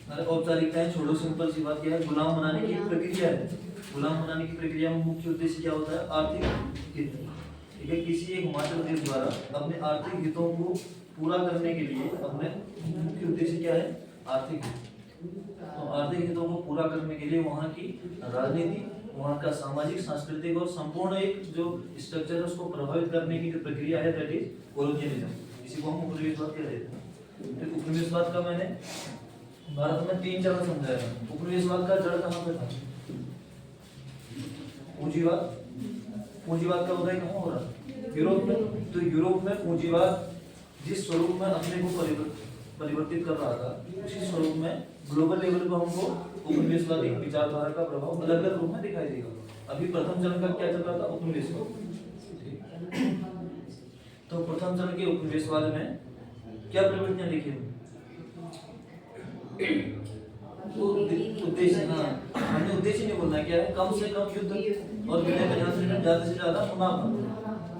अरे औपचारिकताएं छोड़ो, सिंपल सी बात क्या है, गुलाम बनाने की प्रक्रिया है। गुलाम बनाने की प्रक्रिया में मुख्य उद्देश्य क्या होता है? आर्थिक हित। ठीक है, किसी एक मात्र देश द्वारा अपने आर्थिक हितों को पूरा करने के लिए अपने मुख्य उद्देश्य क्या है? आर्थिक हित। तो आर्थिक हितों को पूरा करने के लिए वहाँ की राजनीति, वहाँ का सामाजिक, सांस्कृतिक और संपूर्ण एक जो स्ट्रक्चर है उसको प्रभावित करने की जो प्रक्रिया है, दैट इज कोलोनियलिज्म। इसी को हम उपनिवेशवाद कह देते हैं। उपनिवेशवाद का मैंने भारत में 3 चरण समझाया। उपनिवेशवाद का जड़ कहाँ पे था? पूंजीवाद। पूंजीवाद का उदय कहाँ हो रहा? यूरोप में। तो यूरोप में पूंजीवाद जिस स्वरूप में अपने को परिवर्तित कर रहा था, उसी स्वरूप में ग्लोबल लेवल पर हमको उपनिवेशवादी विचारधारा का प्रभाव अलग अलग रूप में दिखाई देगा। अभी प्रथम चरण का क्या चल रहा था? उपनिवेशवाद। तो प्रथम चरण के उपनिवेशवाद में क्या प्रवृत्तियां लिखी हुई? उद्देश्य, हाँ, हमने उद्देश्य नहीं बोलना, क्या है? कम से कम युद्ध और विलय का ज्यादा से ज्यादा मुनाफा।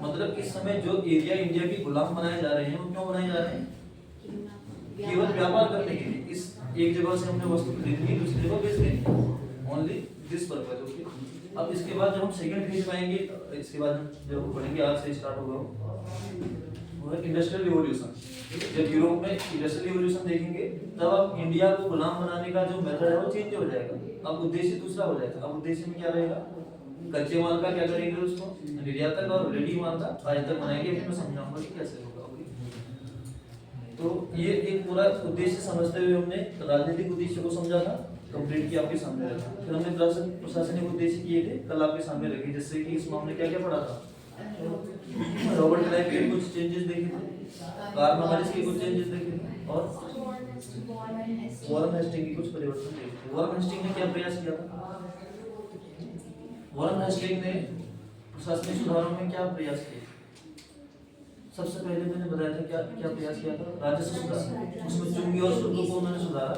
मतलब इस समय जो एरिया इंडिया की गुलाम बनाए जा रहे हैं, वो क्यों बनाए जा रहे हैं? केवल व्यापार करने के लिए। इस एक जगह से हमने वस्तु खरीदनी, दूसरी जगह बेच देनी, ओनली दिस पर्पज। ओके, अब इसके बाद जब हम सेकंड फेज में आएंगे, इसके बाद हम जब पढ़ेंगे, आज से स्टार्ट होगा वो इंडस्ट्रियल रिवॉल्यूशन। जब यूरोप में इंडस्ट्रियल रिवॉल्यूशन देखेंगे, तब अब इंडिया को गुलाम बनाने का जो मेथड है वो चेंज हो जाएगा। अब उद्देश्य दूसरा हो जाएगा। अब उद्देश्य में क्या रहेगा? कच्चे माल का क्या करेंगे? उसको निर्यातक और रेडी माल का आयातक बनाएंगे। अभी मैं समझाऊंगा कि कैसे होगा। तो ये एक पूरा उद्देश्य समझते हुए हमने राजनीतिक उद्देश्य को समझा था, कंप्लीट किया, आपके सामने रखा। फिर हमने प्रशासनिक उद्देश्य किए थे, कल आपके सामने रखे। जैसे कि इसमें हमने क्या क्या पढ़ा था? रॉबर्ट क्लाइव के कुछ चेंजेस देखे थे, कार्ल मार्क्स के कुछ चेंजेस देखे थे, और वॉरेन हेस्टिंग की कुछ परिवर्तन देखे थे। वॉरेन हेस्टिंग ने क्या प्रयास किया था? वॉरेन हेस्टिंग ने प्रशासनिक सुधारों में क्या प्रयास किया? सबसे पहले मैंने बताया था क्या क्या प्रयास किया था? राजस्व सुधार। उसमें चुंगी और शुल्क को उन्होंने सुधारा।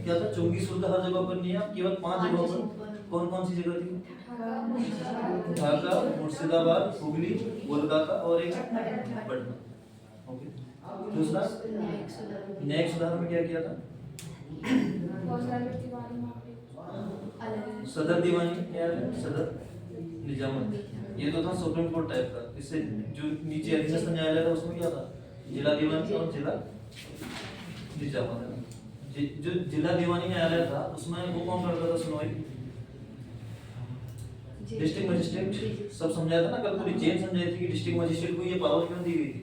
क्या था? चुंगी शुल्क हर जगह पर नहीं है, केवल 5 जगहों पर। कौन कौन सी जगह थी? ढाका, मुर्शिदाबाद, हुगली, कोलकाता और एक पटना। ओके, दूसरा न्यायिक सुधार में क्या किया था? सदर दीवानी, क्या है? सदर निजामत। ये तो था सुप्रीम कोर्ट टाइप का। इससे जो नीचे अधीनस्थ न्यायालय था उसमें क्या था? जिला दीवानी और जिला निजामत। जो जिला दीवानी न्यायालय था उसमें वो कौन करता था सुनवाई? District magistrate. सब समझाया था ना कल, पूरी चेन समझाई थी कि डिस्ट्रिक्ट मजिस्ट्रेट को ये पावर क्यों दी गई थी।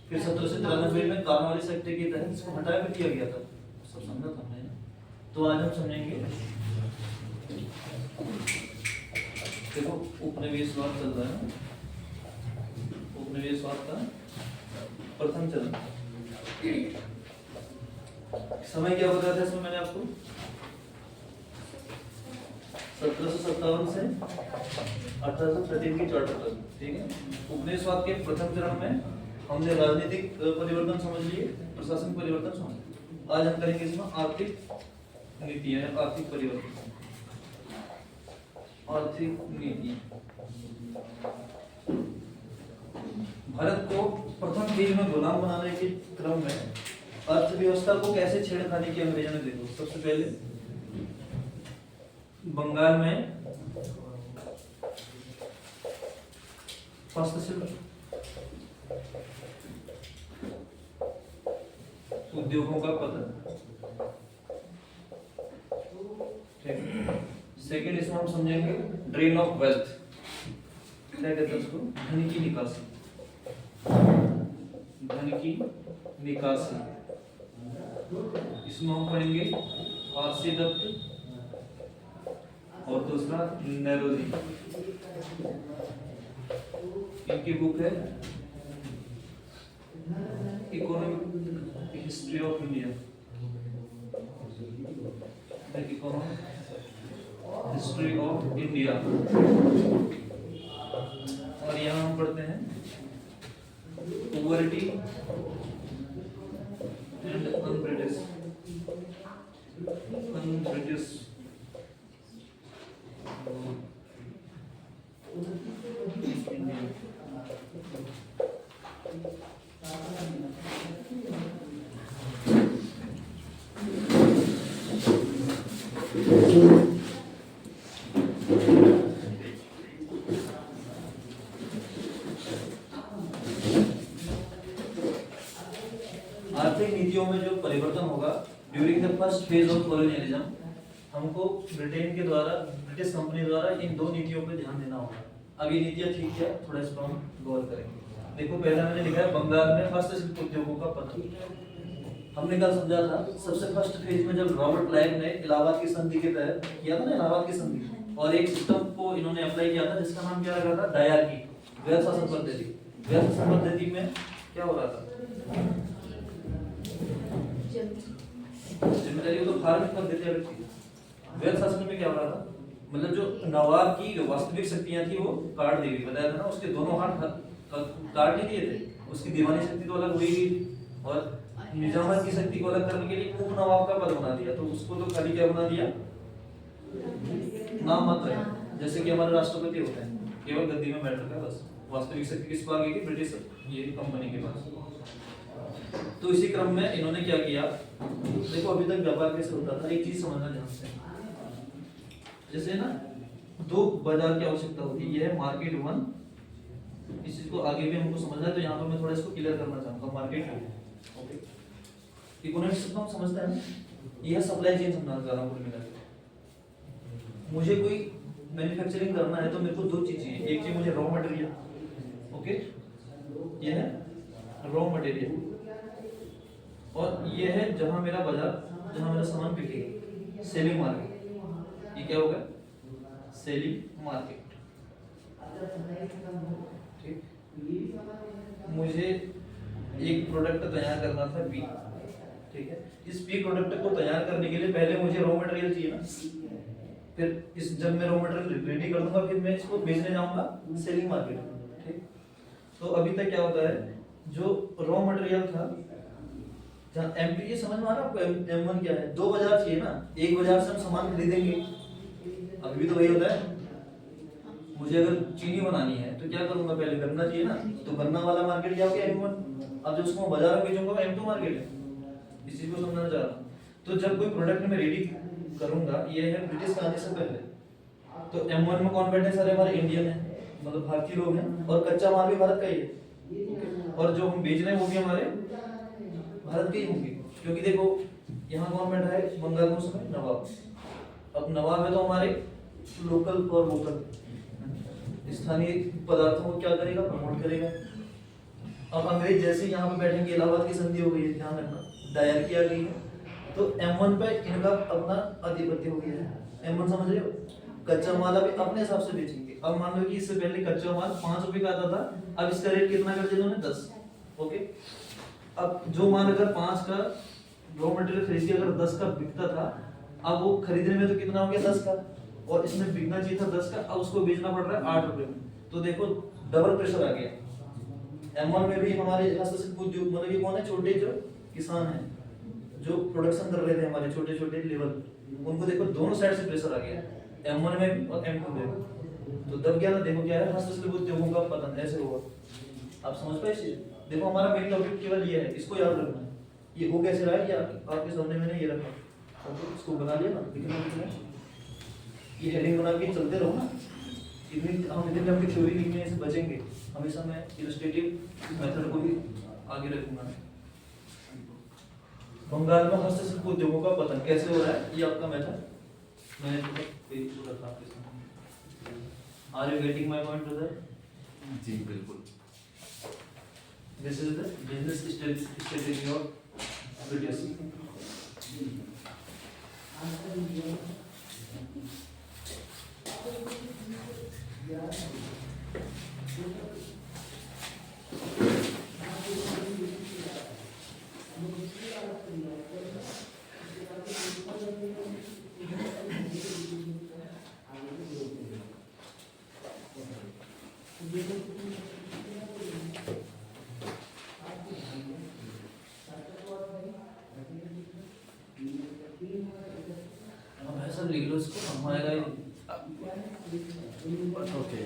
फिर 1793 में कॉर्नवालिस एक्ट के तहत इसको हटाया भी दिया गया था। सब समझा था हमने। तो आज हम समझेंगे, देखो उपनिवेशवाद चल रहा है। उपनिवेशवाद का प्रथम चरण। समय क्या बताया था इसमें मैंने आपको? 1757 से 1813 की चार्टर तक। ठीक है, उपनिवेशवाद के प्रथम चरण में हमने राजनीतिक परिवर्तन समझ लिए, प्रशासनिक परिवर्तन समझ लिए। आज हम करेंगे इसमें आर्थिक नीतियां, आर्थिक परिवर्तन, आर्थिक नीति। भारत को प्रथम फेज में गुलाम बनाने के क्रम में अर्थव्यवस्था को कैसे छेड़खानी की अंग्रेजों ने देखो। सबसे पहले बंगाल में हस्तशिल्प उद्योगों का पतन। सेकेंड इसमें हम समझेंगे ड्रेन ऑफ वेल्थ, क्या कहते हैं उसको? धन की निकासी। धन की निकासी। इसमें हम पढ़ेंगे आरसी दत्त और दूसरा नेरोजी। इनकी बुक है economic history of India, economic history of India. और यहाँ हम पढ़ते हैं पॉवर्टी एंड अनब्रिटिश आर्थिक नीतियों में जो परिवर्तन होगा during the first phase of colonialism, हमको ब्रिटेन के द्वारा, ब्रिटिश कंपनी द्वारा इन दो नीतियों पर ध्यान देना होगा। अब ये नीतियां ठीक है, थोड़ा इस पर हम गौर करेंगे। देखो पहला मैंने लिखा है बंगाल में हस्तशिल्प उद्योगों का पतन। हमने कल समझा था सबसे फर्स्ट फेज में जब रॉबर्ट क्लाइव ने इलाहाबाद की संधि के तहत किया था ना, इलाहाबाद की संधि, और एक सिस्टम को इन्होंने अप्लाई किया था जिसका नाम क्या रखा था, डायरकी, व्यय शासन पद्धति। व्यय शासन पद्धति में क्या हो रहा था, जिम्मेदारी तो फार्मिंग पद्धति अलग थी। व्यय शासन में क्या हो रहा था, मतलब जो नवाब की जो वास्तविक शक्तियां थी वो काट दी गई, बताया था ना, उसके दोनों हाथ काट नहीं दिए थे, उसकी दीवानी शक्ति तो अलग हुई गई और निजामत की शक्ति को अलग करने के लिए उप नवाब का पद बना दिया। तो उसको तो खाली क्या बना दिया, नाम मात्र है, जैसे कि हमारे राष्ट्रपति होते हैं, केवल गद्दी में बैठ रखा, बस वास्तविक शक्ति किस पास गई, ब्रिटिश ये कंपनी के पास। तो इसी क्रम में इन्होंने क्या किया, देखो अभी तक व्यापार कैसे होता था, एक चीज समझना ध्यान से, जैसे ना दो बाजार की आवश्यकता होती है, यह है मार्केट वन, इस चीज को आगे भी हमको समझना है, तो यहाँ पर मैं थोड़ा इसको क्लियर करना चाहूंगा। मार्केट ओके, इकोनॉमिक्स को हम समझते हैं, यह सप्लाई चेन समझना चाह रहा हूँ। कुल मिलाकर मुझे कोई मैन्युफैक्चरिंग करना है तो मेरे को दो चीज चाहिए, एक चीज मुझे रॉ मटेरियल, ओके, यह है रॉ मटेरियल, और यह है जहां मेरा बाजार, जहां मेरा सामान बिकेगा, सेलिंग मार्केट। ये क्या होगा, सेलिंग मार्केट। ठीक, मुझे एक प्रोडक्ट तैयार करना था बी, ठीक है, इस बी प्रोडक्ट को तैयार करने के लिए पहले मुझे रॉ मटेरियल चाहिए ना, फिर इस जब मैं रॉ मटेरियल रेडी कर दूंगा फिर मैं इसको बेचने जाऊंगा सेलिंग मार्केट। ठीक, तो अभी तक क्या होता है, जो रॉ मटेरियल था, जहाँ एमपी, ये समझ में आ रहा है आपको, M1 क्या है, दो बाजार चाहिए ना, एक बाजार से हम सामान खरीदेंगे, अभी भी तो वही होता है। मुझे अगर चीनी बनानी है तो क्या करूंगा, पहले गन्ना चाहिए ना, तो गन्ना वाला मार्केट क्या हो गया M1, अब जो उसको बाजार में बेचूंगा M2 मार्केट है। इस चीज को समझना चाह रहा हूँ। तो जब कोई प्रोडक्ट मैं रेडी करूंगा, ये है ब्रिटिश के आने से पहले, तो M1 में कौन बैठे, सारे हमारे इंडियन है, मतलब भारतीय लोग हैं, और कच्चा माल भी भारत का ही है, और जो हम बेच रहे हैं वो भी हमारे भारत के ही होंगे, क्योंकि देखो यहाँ कौन बैठा है, बंगाल में उसमें नवाब। अब नवाब है तो हमारे लोकल और वोकल, स्थानीय पदार्थों को क्या करेगा, प्रमोट करेगा। अब अंग्रेज जैसे यहाँ पे बैठेंगे, इलाहाबाद की संधि हो गई है, ध्यान रखना, दायर किया गई है, तो M1 पे इनका अपना आधिपत्य हो गया है। M1 समझ रहे हो, कच्चा माल अभी अपने हिसाब से बेचेंगे। अब मान लो कि इससे पहले कच्चा माल 5 रुपए का आता था, अब इसका रेट कितना कर दिया उन्होंने, 10। ओके, अब जो माल अगर 5 का रॉ मटेरियल खरीद के अगर 10 का बिकता था, अब वो खरीदने में तो कितना हो गया, 10 का, और इसमें बिकना चाहिए था 10 का, अब उसको बेचना पड़ रहा है 8 रुपए में। तो देखो डबल प्रेशर आ गया। M1 में भी हमारे हस्तशिल्प उद्योग, मतलब ये कौन है, छोटे जो किसान हैं, जो प्रोडक्शन कर रहे थे हमारे छोटे छोटे लेवल, उनको देखो दोनों साइड से प्रेशर आ गया, M1 में भी और M2 में भी। तो दब गया ना, देखो क्या है, हस्तशिल्प उद्योगों का पतन ऐसे हुआ। आप समझ पाए इसे? देखो हमारा मेन टॉपिक केवल ये है, इसको याद रखना है। ये हो कैसे रहा है, या आपके सामने मैंने ये रखा, इसको बना लिया ना, लिखना ये हेडिंग बना के चलते रहो ना, इतनी हम इतनी लंबी थ्योरी लिखने से बचेंगे। हमेशा मैं इलस्ट्रेटिव मेथड को भी आगे रखूंगा। बंगाल में हस्तशिल्प उद्योगों का पतन कैसे हो रहा है, ये आपका मेथड मैंने रखा आपके सामने। Are you getting my point brother? जी बिल्कुल। This is the business strategy of British. सब लिख लो इसको, हम आएगा ओके।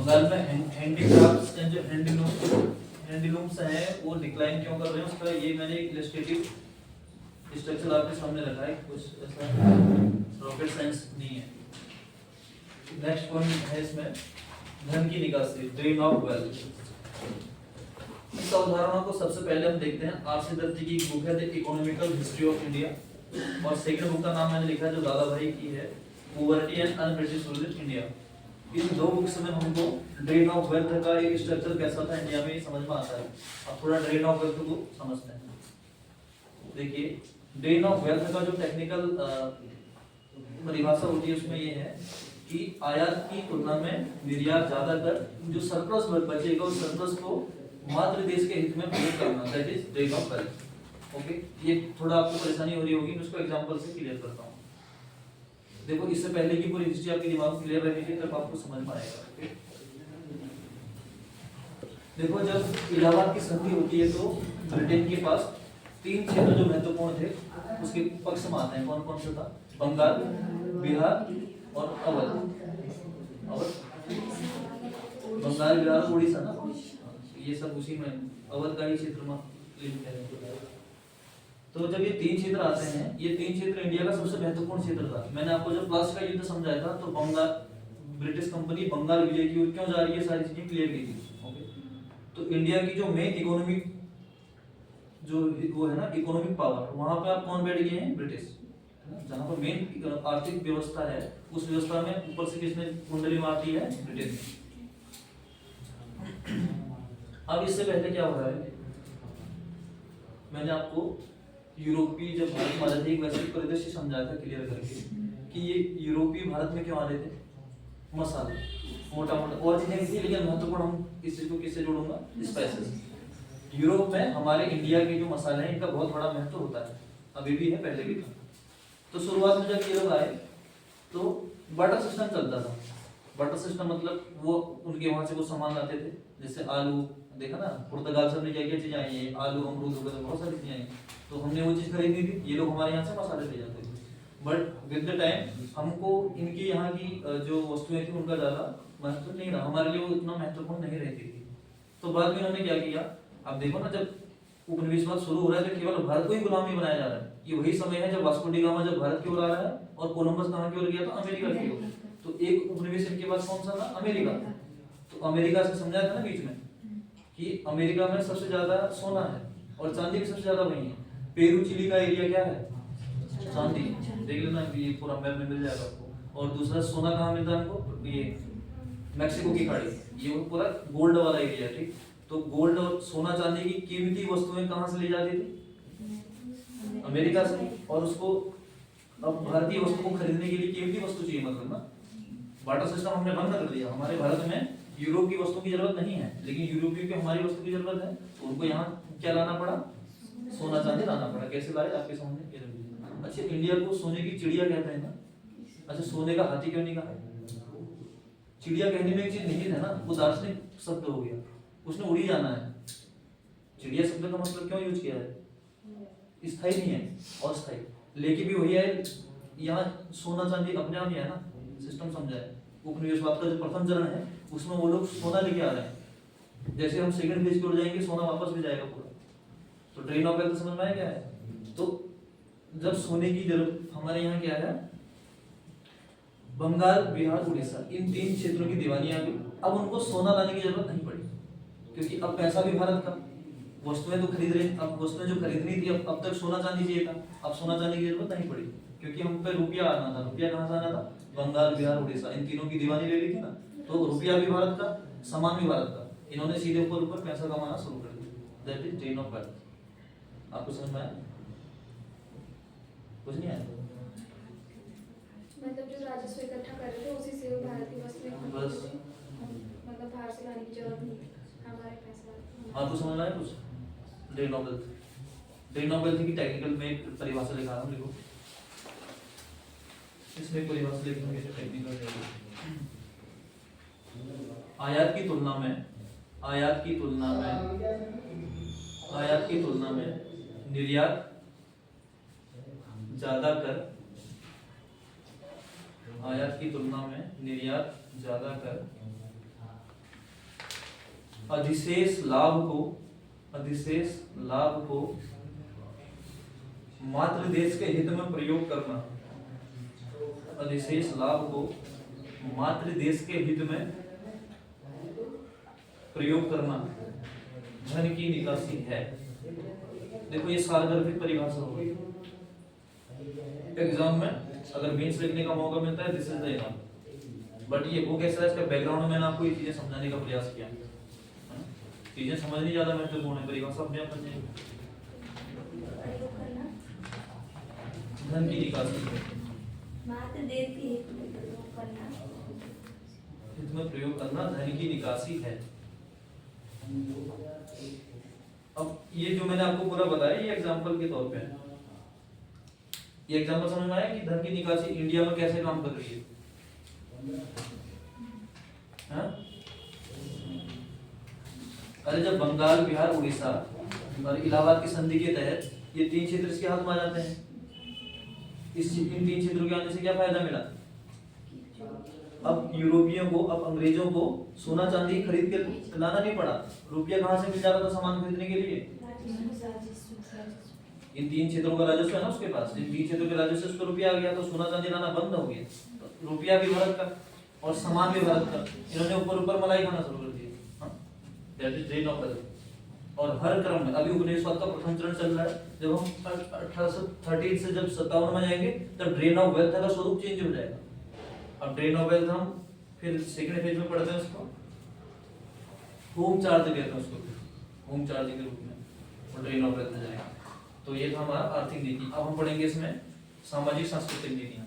बंगाल में हैंडीक्राफ्ट्स एंड जो हैंडलूम्स हैं वो डिक्लाइन क्यों कर रहे हैं, उसका ये मैंने एक इलस्ट्रेटिव स्ट्रक्चर आपके सामने रखा है, कुछ ऐसा रॉकेट साइंस नहीं है। नेक्स्ट पॉइंट है इसमें धन की निकासी, ड्रेन ऑफ वेल्थ। इसका उदाहरणों को सबसे पहले हम देखते हैं, आरसी दत्ती की बुक है the economical history of India, और सेकंड बुक का नाम मैंने लिखा है जो दादा भाई की है, poverty and unbritish rule in India. इन दो बुक्स में हमको ड्रेन ऑफ वेल्थ का एक स्ट्रक्चर कैसा था इंडिया में समझ में आता है। अब थोड़ा ड्रेन ऑफ वेल्थ को समझते हैं। देखिए ड्रेन ऑफ वेल्थ का जो टेक्निकल परिभाषा होती है उसमें ये है कि आयात की तुलना में निर्यात ज्यादा कर जो सरप्लस बचेगा उस सरप्लस को मातृ देश के हित में प्रयोग करना, that is drain of wealth. Okay, ये थोड़ा आपको परेशानी हो रही होगी, मैं इसको एग्जांपल से क्लियर करता हूँ। देखो इससे पहले की पूरी हिस्ट्री आपके दिमाग में क्लियर रहेगी तब आपको समझ में आएगा। देखो जब इलाहाबाद की संधि होती है तो ब्रिटेन के पास 3 क्षेत्र जो महत्वपूर्ण थे उसके पक्ष में आते हैं। कौन कौन सा था? बंगाल, बिहार और अवध। बंगाल, बिहार और उड़ीसा ना, ये सब उसी में अवध का ही क्षेत्र में लिंक है। तो जब ये 3 क्षेत्र आते हैं, ये 3 क्षेत्र इंडिया का सबसे महत्वपूर्ण क्षेत्र था। मैंने आपको जब प्लासी का युद्ध समझाया था तो बंगाल, ब्रिटिश कंपनी बंगाल विजय की ओर क्यों जा रही है, सारी चीजें क्लियर की थी। ओके, तो इंडिया की जो मेन इकोनॉमिक जो वो है ना इकोनॉमिक पावर, वहां पे आप कौन बैठ गए हैं? ब्रिटिश। जहां पर मेन आर्थिक व्यवस्था है उस व्यवस्था में ऊपर से किसने कुंडली मारती है? ब्रिटेन। अब इससे पहले क्या हो रहा है, मैंने आपको यूरोपीय जब भारत में आ रहे थे एक वैश्विक परिदृश्य समझाया था क्लियर करके कि ये यूरोपीय भारत में क्यों आ रहे थे? मसाले, मोटा मोटा और चीजें किसी, लेकिन महत्वपूर्ण हम इस चीज को किससे जोड़ूंगा? स्पाइसेस। यूरोप में हमारे इंडिया के जो मसाले हैं इनका बहुत बड़ा महत्व होता है, अभी भी है, पहले भी था। तो शुरुआत में जब ये लोग आए तो बार्टर सिस्टम चलता था। बार्टर सिस्टम मतलब वो उनके वहां से वो सामान लाते थे, जैसे आलू, देखा ना पुर्तगाल से हमने क्या क्या चीजें आई है, आलू, अमरूद वगैरह बहुत सारी चीजें आई, तो हमने वो चीज खरीदी थी, ये लोग हमारे यहाँ से मसाले ले जाते थे। बट विद द टाइम हमको इनकी यहाँ की जो वस्तुएं थी उनका ज्यादा महत्व नहीं रहा, हमारे लिए वो इतना महत्वपूर्ण नहीं रहती थी। तो बाद में इन्होंने क्या किया, अब देखो ना जब उपनिवेशवाद शुरू हो रहा है तो केवल भारत को ही गुलामी बनाया जा रहा है। ये वही समय है जब वास्को डी गामा जब भारत की ओर आ रहा है और कोलंबस कहाँ की ओर गया? तो अमेरिका की ओर। तो एक उपनिवेश इनके पास कौन सा था? अमेरिका। तो अमेरिका से समझाया था ना बीच में कि अमेरिका में सबसे ज्यादा सोना है और चांदी भी सबसे ज्यादा वही है। पेरू चिली का एरिया क्या है? चांदी, देख लेना ये पूरा मैप में मिल जाएगा आपको। और दूसरा सोना कहाँ मिलता है हमको? ये मैक्सिको की खाड़ी, ये पूरा गोल्ड वाला एरिया है। ठीक, तो गोल्ड और सोना चांदी की कीमती वस्तुएं कहाँ से ली जाती थी? अमेरिका से। और उसको अब भारतीय वस्तु को खरीदने के लिए कीमती वस्तु चाहिए, मतलब ना बार्टर सिस्टम हमने बंद कर दिया। हमारे भारत में यूरोप की वस्तु की जरूरत नहीं है, लेकिन यूरोपियों को हमारी वस्तु की जरूरत है, तो उनको यहाँ क्या लाना पड़ा? सोना चांदी लाना पड़ा। कैसे लाए? आपके सामने। अच्छा, इंडिया को सोने की चिड़िया कहते हैं ना, अच्छा सोने का हाथी क्यों नहीं कहा? चिड़िया कहने में एक चीज निहित है ना, वो दार्शनिक शब्द हो गया, उसने उड़ी जाना है। चिड़िया शब्द का मतलब क्यों यूज किया है? स्थायी नहीं है, अस्थायी। लेके भी वही है, यहाँ सोना चांदी अपने आप ही है ना, सिस्टम समझा है। उपनिवेशवाद का जो प्रथम चरण है उसमें वो लोग सोना लेके आ रहे हैं, जैसे हम सेकंड फेज की ओर जाएंगे सोना वापस भी जाएगा पूरा। तो ड्रेन ऑफ वेल्थ समझ में आया क्या है? तो जब सोने की जरूरत हमारे यहाँ क्या है, बंगाल, बिहार, उड़ीसा, इन 3 क्षेत्रों की दीवानी आ गई। अब उनको सोना लाने की जरूरत नहीं पड़ी, क्योंकि अब पैसा भी भारत का, वस्तुएं तो खरीद रहे। अब वस्तुएं जो खरीदनी थी, अब तक सोना चांदी चाहिए था, अब सोना चांदी की जरूरत नहीं पड़ी, क्योंकि हम पे रुपया आना था। रुपया कहाँ से आना था? बंगाल, बिहार, उड़ीसा, इन तीनों की दीवानी ले ली थी ना, तो रुपया भी भारत का, सामान भी भारत का, इन्होंने सीधे ऊपर पैसा कमाना शुरू कर दिया। That is drain of wealth. आपको समझ में आया? कुछ नहीं आया? मतलब जो राजस्व इकट्ठा कर रहे थे उसी से वो भारत की वस्तुएं बस, मतलब बाहर से लाने की जरूरत नहीं, हमारे पैसा। आपको समझ में आया कुछ? Drain of wealth. Drain of wealth की टेक्निकल में एक परिभाषा लिखा हूं, लिखो। इसमें परिभाषा लिखूंगी टेक्निकल। आयात की तुलना में, आयात की तुलना में, आयात की तुलना में निर्यात ज्यादा कर, आयात की तुलना में निर्यात ज्यादा कर अधिशेष लाभ को मातृ देश के हित में प्रयोग करना, अधिशेष लाभ को मातृ देश के हित में प्रयोग करना धन की निकासी है। देखो ये सार्वजनिक परिभाषा होगी, एग्जाम में अगर मेंस लिखने का मौका मिलता है this is the exam. But ये वो कैसा है, इसका बैकग्राउंड मैंने आपको ये चीजें समझाने का प्रयास किया। चीजें समझनी ज्यादा महत्वपूर्ण है, परिभाषा अपने आप बन जाएगी। धन की निकासी हित में प्रयोग करना धन की निकासी है। अब ये जो मैंने आपको पूरा बताया ये एग्जांपल के तौर पे है। ये एग्जांपल समझ में आया कि धन की निकासी इंडिया में कैसे काम कर रही है? हाँ? अरे जब बंगाल, बिहार, उड़ीसा और इलाहाबाद की संधि के तहत ये 3 क्षेत्र इसके हाथ में आ जाते हैं, इन 3 क्षेत्रों के आने से क्या फायदा मिला? अब यूरोपियों को, अब अंग्रेजों को सोना चांदी खरीद के लाना नहीं पड़ा। रुपया कहाँ से मिल जाता था सामान खरीदने के लिए? इन 3 क्षेत्रों का राजस्व है ना उसके पास, इन 3 क्षेत्रों के राजस्व से उसको रुपया आ गया, तो सोना चांदी लाना बंद हो गया। तो रुपया भी भारत का और सामान भी भारत का, इन्होंने ऊपर मलाई खाना शुरू कर दिया। That is drain of wealth. और हर क्रम में अभी उपनिवेशवाद का प्रथम चरण चल रहा है। जब हम 1813 से जब 57 में जाएंगे तब ड्रेन ऑफ वेल्थ का स्वरूप चेंज हो जाएगा। अब ड्रेन ऑफ वेल्थ हम फिर सेकंड फेज में पढ़ते हैं उसको, होम चार्ज कहते हैं उसको, होम चार्ज के रूप में और ड्रेन ऑफ वेल्थ जाएगा। तो ये था हमारा आर्थिक नीति। अब हम पढ़ेंगे इसमें सामाजिक सांस्कृतिक नीतियां।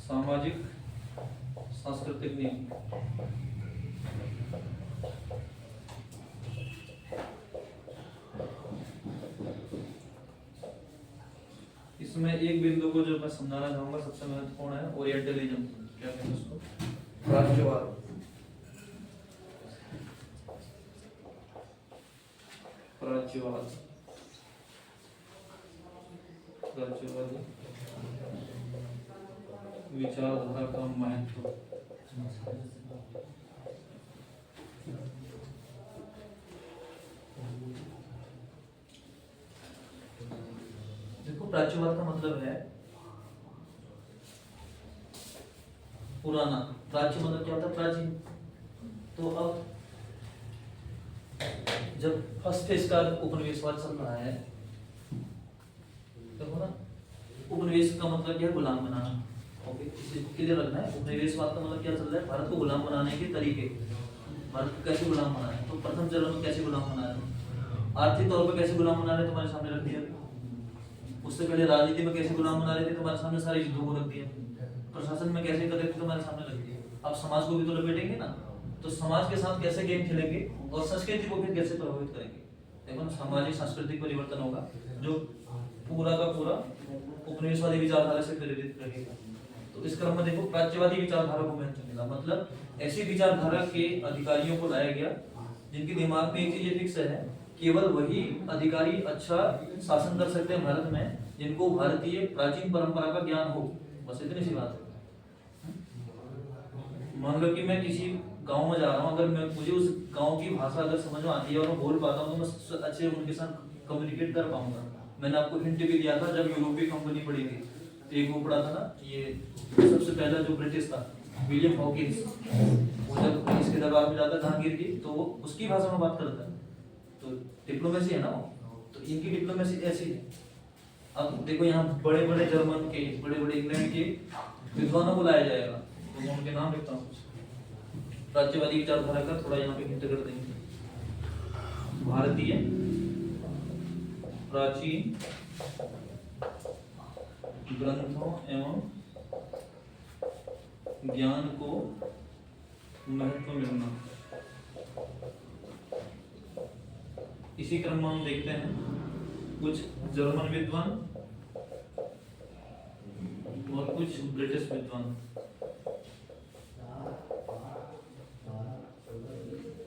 सामाजिक सांस्कृतिक नीति इसमें एक बिंदु को जो मैं समझाना चाहूंगा सबसे महत्वपूर्ण है ओरिएंटलिज्म। क्या कहते हैं उसको? प्राच्यवाद। प्राच्यवाद, प्राच्यवादी विचारधारा का महत्व। देखो प्राच्यवाद का मतलब है पुराना। प्राच्य मतलब क्या होता है? प्राचीन। तो अब जब फर्स्ट फेज का उपनिवेशवाद चल रहा है, देखो ना, उपनिवेश का मतलब क्या है? गुलाम बनाना। ओके, इसे क्लियर रखना है। उपनिवेशवाद का मतलब क्या चल रहा है? भारत को गुलाम बनाने के तरीके, भारत को कैसे गुलाम बनाना है। तो प्रथम चरण में कैसे गुलाम बना रहे हैं, आर्थिक तौर पर कैसे गुलाम बना रहे हैं, तुम्हारे सामने रख दिया। उससे पहले राजनीति में कैसे गुलाम बना रहे थे, तुम्हारे सामने सारे युद्धों को रख दिया। प्रशासन में कैसे करते थे, तुम्हारे सामने रख दिया। अब समाज को भी तो लपेटेंगे ना, तो समाज के साथ कैसे गेम खेलेंगे और संस्कृति को फिर कैसे प्रभावित करेंगे। देखो ना, सामाजिक सांस्कृतिक परिवर्तन होगा जो पूरा का पूरा उपनिवेशवादी विचारधारा से प्रेरित रहेगा। तो इस क्रम में देखो प्राच्यवादी विचारधारा को महत्व मिला, मतलब ऐसी विचारधारा के अधिकारियों को लाया गया जिनके दिमाग में एक चीज फिक्स है, केवल वही अधिकारी अच्छा शासन कर सकते हैं भारत में जिनको भारतीय प्राचीन परंपरा का ज्ञान हो। बस इतनी सी बात है। मान लो कि मैं किसी गांव में जा रहा हूँ, अगर मुझे उस गांव की भाषा अगर समझ में आती है और मैं बोल पाता हूँ तो मैं अच्छे उनके साथ कम्युनिकेट कर पाऊंगा। मैंने आपको हिंट भी दिया था जब यूरोपीय कंपनी पड़ी थी, एक वो पड़ा था ना, ये सबसे पहला जो ब्रिटिश था विलियम हॉकिंस, वो जब ब्रिटिश के दबाव में जाता है जहांगीर की, तो वो उसकी भाषा में बात करता है। तो डिप्लोमेसी है ना वो, तो इनकी डिप्लोमेसी ऐसी है। अब देखो यहाँ बड़े बड़े जर्मन के, बड़े बड़े इंग्लैंड के विद्वानों को लाया जाएगा, तो मैं उनके नाम लिखता हूँ। प्राच्यवादी विचारधारा का थोड़ा यहाँ पे हिंट कर देंगे। भारतीय प्राचीन ग्रंथों एवं ज्ञान को महत्व मिलना। इसी क्रम में हम देखते हैं कुछ जर्मन विद्वान और कुछ ब्रिटिश विद्वान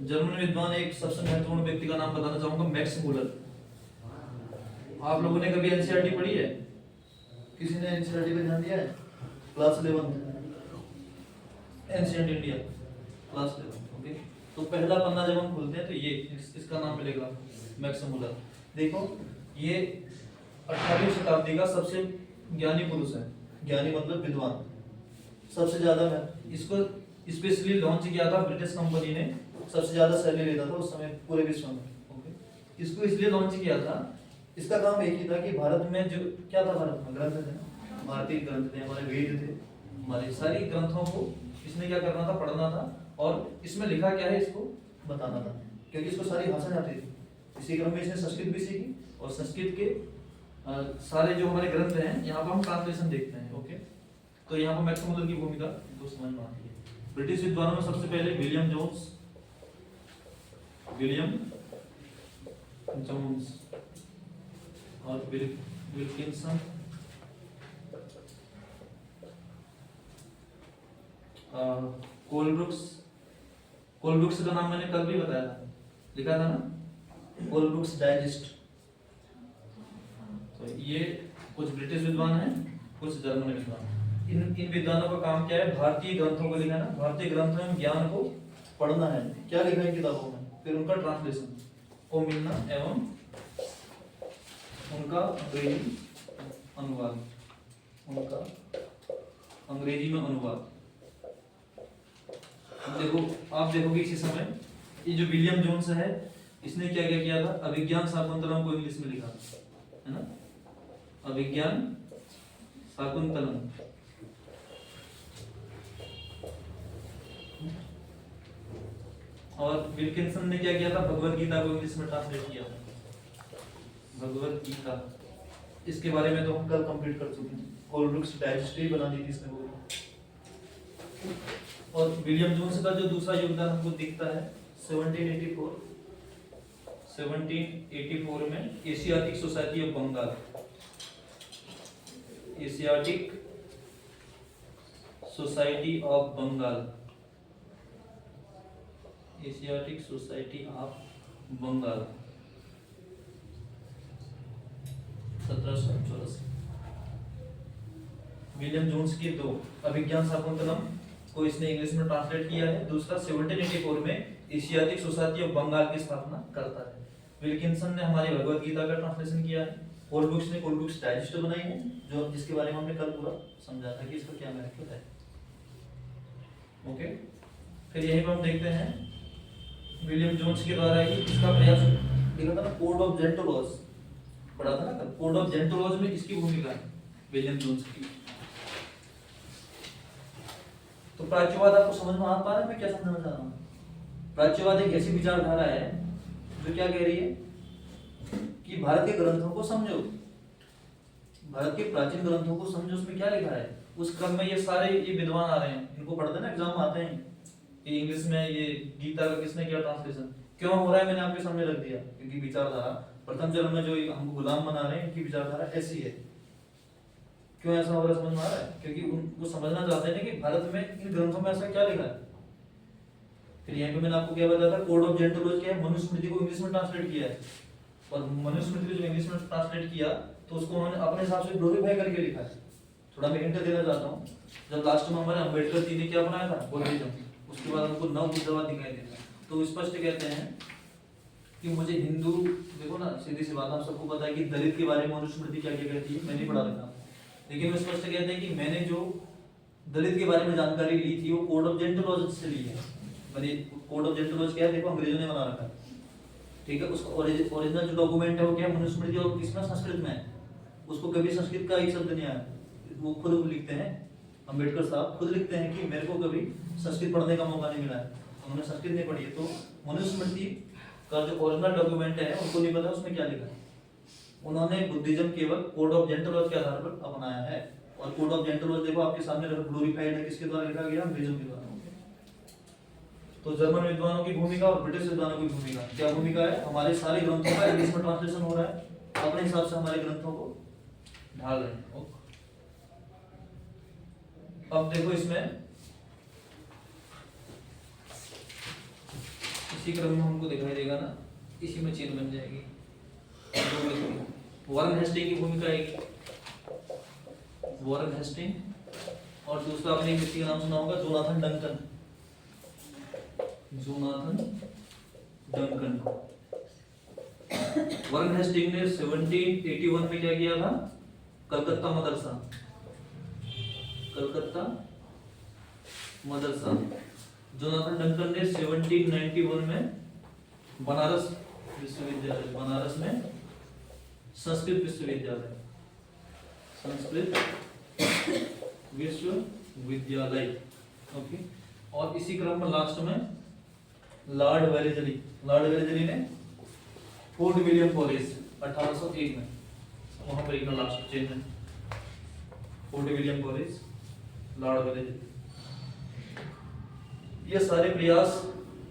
जर्मन विद्वान एक सबसे महत्वपूर्ण व्यक्ति का नाम बताना चाहूंगा, मैक्स मूलर। आप लोगों ने कभी एनसीईआरटी पढ़ी है? किसी ने एनसीईआरटी पे ध्यान दिया है? Class 11 ancient India class 11। Okay, तो पहला पन्ना जब हम खोलते हैं तो ये इसका नाम मिलेगा मैक्स मूलर। देखो ये 18वीं शताब्दी का सबसे ज्ञानी पुरुष है। ज्ञानी मतलब विद्वान, सबसे ज्यादा इसको स्पेशली लॉन्च किया था ब्रिटिश कंपनी ने, सबसे ज्यादा सैलरी लेता था उस समय पूरे विश्व में। ओके, इसको इसलिए लॉन्च किया था, इसका काम एक ही था कि भारत में जो क्या था, भारत में ग्रंथ थे, भारतीय ग्रंथ थे, हमारे वेद थे, हमारे सारी ग्रंथों को इसने क्या करना था, पढ़ना था, और इसमें लिखा क्या है इसको बताना था, क्योंकि इसको सारी भाषा आती थी। इसी क्रम में इसने संस्कृत भी सीखी, और संस्कृत के सारे जो हमारे ग्रंथ हैं यहाँ पर हम ट्रांसलेशन देखते हैं। ओके, तो यहाँ पर मैक्स मूलर की भूमिका तो समझ में आती है। ब्रिटिश विद्वानों में सबसे पहले विलियम जोन्स और विल्किंसन, कोलब्रुक्स का नाम मैंने कल भी बताया था, लिखा था ना, कोलब्रुक्स डाइजेस्ट। तो ये कुछ ब्रिटिश विद्वान हैं, कुछ जर्मन विद्वान। इन विद्वानों का काम क्या है, भारतीय ग्रंथों को लिखना, भारतीय ग्रंथों में ज्ञान को पढ़ना है, क्या लिखा है किताबों में, फिर उनका ट्रांसलेशन को मिलना एवं उनका अंग्रेजी अनुवाद, उनका अंग्रेजी में अनुवाद। देखो आप देखोगे इसी समय ये जो विलियम जोन्स है, इसने क्या क्या किया था, अभिज्ञान शाकुंतलम को इंग्लिश में लिखा है ना, अभिज्ञान शाकुंतलम। और विल्किंसन ने क्या किया था, भगवत गीता को इंग्लिश में ट्रांसलेट किया, भगवत गीता। इसके बारे में तो हम कल कंप्लीट कर चुके हैं, कोलब्रुक्स डाइजेस्ट ही बना दी थी इसने वो। और विलियम जोन्स का जो दूसरा योगदान हमको दिखता है 1784 में Asiatic society of Bengal, Asiatic society of Bengal, Asiatic society of Bengal 1784। William Jones की दो, अभिज्ञान शाकुंतलम को इसने इंग्लिश में ट्रांसलेट किया है, दूसरा 1784 में एशियाटिक सोसाइटी ऑफ बंगाल की स्थापना करता है। विल्किंसन ने हमारी भगवत गीता का ट्रांसलेशन किया है, कोलब्रुक्स ने कोलब्रुक्स डाइजेस्ट बनाई है, जो जिसके बारे में हमने कल पूरा समझा था कि इसका क्या महत्व है। ओके, फिर यहीं पर हम देखते हैं विलियम जोन्स के द्वारा ही इसका प्रयास लिखा था ना, कोड ऑफ जेंटोलॉज पढ़ा था ना, कोड ऑफ जेंटोलॉज में इसकी भूमिका है विलियम जोन्स की। तो प्राच्यवाद आपको समझ में आ पा रहा है मैं क्या समझाना चाह रहा हूँ? प्राच्यवाद एक ऐसी विचारधारा है जो क्या कह रही है कि भारत के ग्रंथों को समझो, भारत के प्राचीन ग्रंथों को समझो, उसमें क्या लिखा है। उस क्रम में ये सारे ये विद्वान आ रहे हैं, इनको पढ़ते ना एग्जाम आते हैं, ये इंग्लिश में ये गीता का किसने किया ट्रांसलेशन, क्यों हो रहा है मैंने आपके सामने रख दिया, क्योंकि विचारधारा प्रथम चरण में जो हमको गुलाम बना रहे हैं इनकी विचारधारा ऐसी है। क्यों ऐसा हो रहा है समझ में आ रहा है, क्योंकि उनको समझना चाहते हैं कि भारत में इन ग्रंथों में ऐसा क्या लिखा है। फिर यहाँ पे मैंने आपको क्या बताया था, कोड ऑफ जेंटोलॉज क्या है, मनुस्मृति को इंग्लिश में ट्रांसलेट किया है, और मनुस्मृति को जो इंग्लिश में ट्रांसलेट किया तो उसको उन्होंने अपने हिसाब से ग्लोरीफाई करके लिखा है। थोड़ा मैं हिंट देना चाहता हूँ, जब लास्ट में हमारे अम्बेडकर जी ने क्या बनाया था, बुद्धिज्म, उसके बाद हमको नव बुद्धवाद दिखाई देता है, तो स्पष्ट कहते हैं कि मुझे हिंदू, देखो ना सीधी सी बात, आप सबको पता है कि दलित के बारे में मनुस्मृति क्या क्या कहती है, मैंने पढ़ा रखा, लेकिन वो स्पष्ट कहते हैं कि मैंने जो दलित के बारे में जानकारी ली थी वो कोड ऑफ जेंटोलॉज से ली है। मैंने कोड ऑफ जेंटोलॉज क्या है, देखो अंग्रेजों ने बना रखा है, ठीक है, उसका ओरिजिनल जो डॉक्यूमेंट है वो क्या है, मनुस्मृति, और किसमें, संस्कृत में है, उसको कभी संस्कृत का एक शब्द नहीं आया, वो खुद लिखते हैं, अम्बेडकर साहब खुद लिखते हैं कि मेरे को कभी संस्कृत पढ़ने का मौका नहीं मिला है, उन्होंने संस्कृत नहीं पढ़ी है, तो मनुस्मृति का जो ओरिजिनल डॉक्यूमेंट है उनको नहीं पता उसमें क्या लिखा है। उन्होंने बुद्धिज्म केवल कोड ऑफ जेंटोलॉज के आधार पर अपनाया है, और कोड ऑफ जेंटोलॉज देखो आपके सामने ग्लोरीफाइड है, किसके द्वारा लिखा गया, अंग्रेजों के द्वारा। तो जर्मन विद्वानों की भूमिका और ब्रिटिश विद्वानों की भूमिका, क्या भूमिका है, हमारे सारे ग्रंथों का इंग्लिश में ट्रांसलेशन हो रहा है, अपने हिसाब से हमारे ग्रंथों को ढाल रहे हैं। अब देखो इसमें इसी क्रम में हमको दिखाई देगा ना, इसी में चेन बन जाएगी। दो व्यक्ति, वॉरेन हेस्टिंग की भूमिका आएगी, वॉरेन हेस्टिंग, और दूसरा आपने एक व्यक्ति का नाम सुना होगा, Jonathan Duncan. Jonathan Duncan. Warren Hasting ने 1781 में क्या किया था? कलकत्ता मदरसा, कलकत्ता मदरसा। जोनाथन डंकन ने 1791 में बनारस विश्वविद्यालय, बनारस में संस्कृत विश्वविद्यालय, संस्कृत विश्वविद्यालय। ओके, और इसी क्रम में लास्ट में लॉर्ड वेलेस्ली, लॉर्ड वेलेस्ली ने फोर्ट विलियम कॉलेज 1801 में, वहां पर एक लास्ट चेंज है, fort William college, Lord Wellesley. ये सारे प्रयास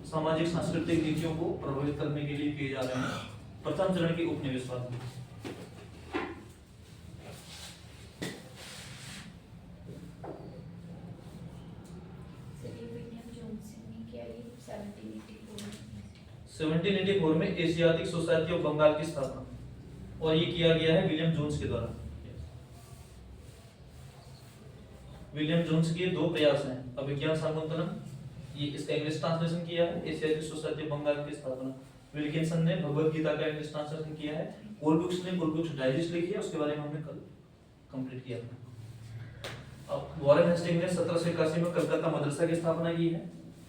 सामाजिक सांस्कृतिक नीतियों को प्रभावित करने के लिए किए जा रहे हैं प्रथम चरण के उपनिवेशवाद में। विलियम जोन्स ने किया ये 1784 में। 1784 में एशियाटिक सोसाइटी ऑफ बंगाल की स्थापना, और ये किया गया है विलियम जोन्स के द्वारा। विलियम जोन्स के दो प्रयास हैं, अभिज्ञान शाकुंतलम, ये इसका इंग्लिश ट्रांसलेशन किया है, एशियाटिक सोसाइटी ऑफ बंगाल की स्थापना। विल्किंसन ने भगवत गीता का इंग्लिश ट्रांसलेशन किया है, कोलब्रुक्स ने कोलब्रुक्स डाइजेस्ट लिखी है, उसके बारे में हमने कल कंप्लीट किया था। अब वॉरेन हेस्टिंग ने 1781 में कलकत्ता मदरसा की स्थापना की है,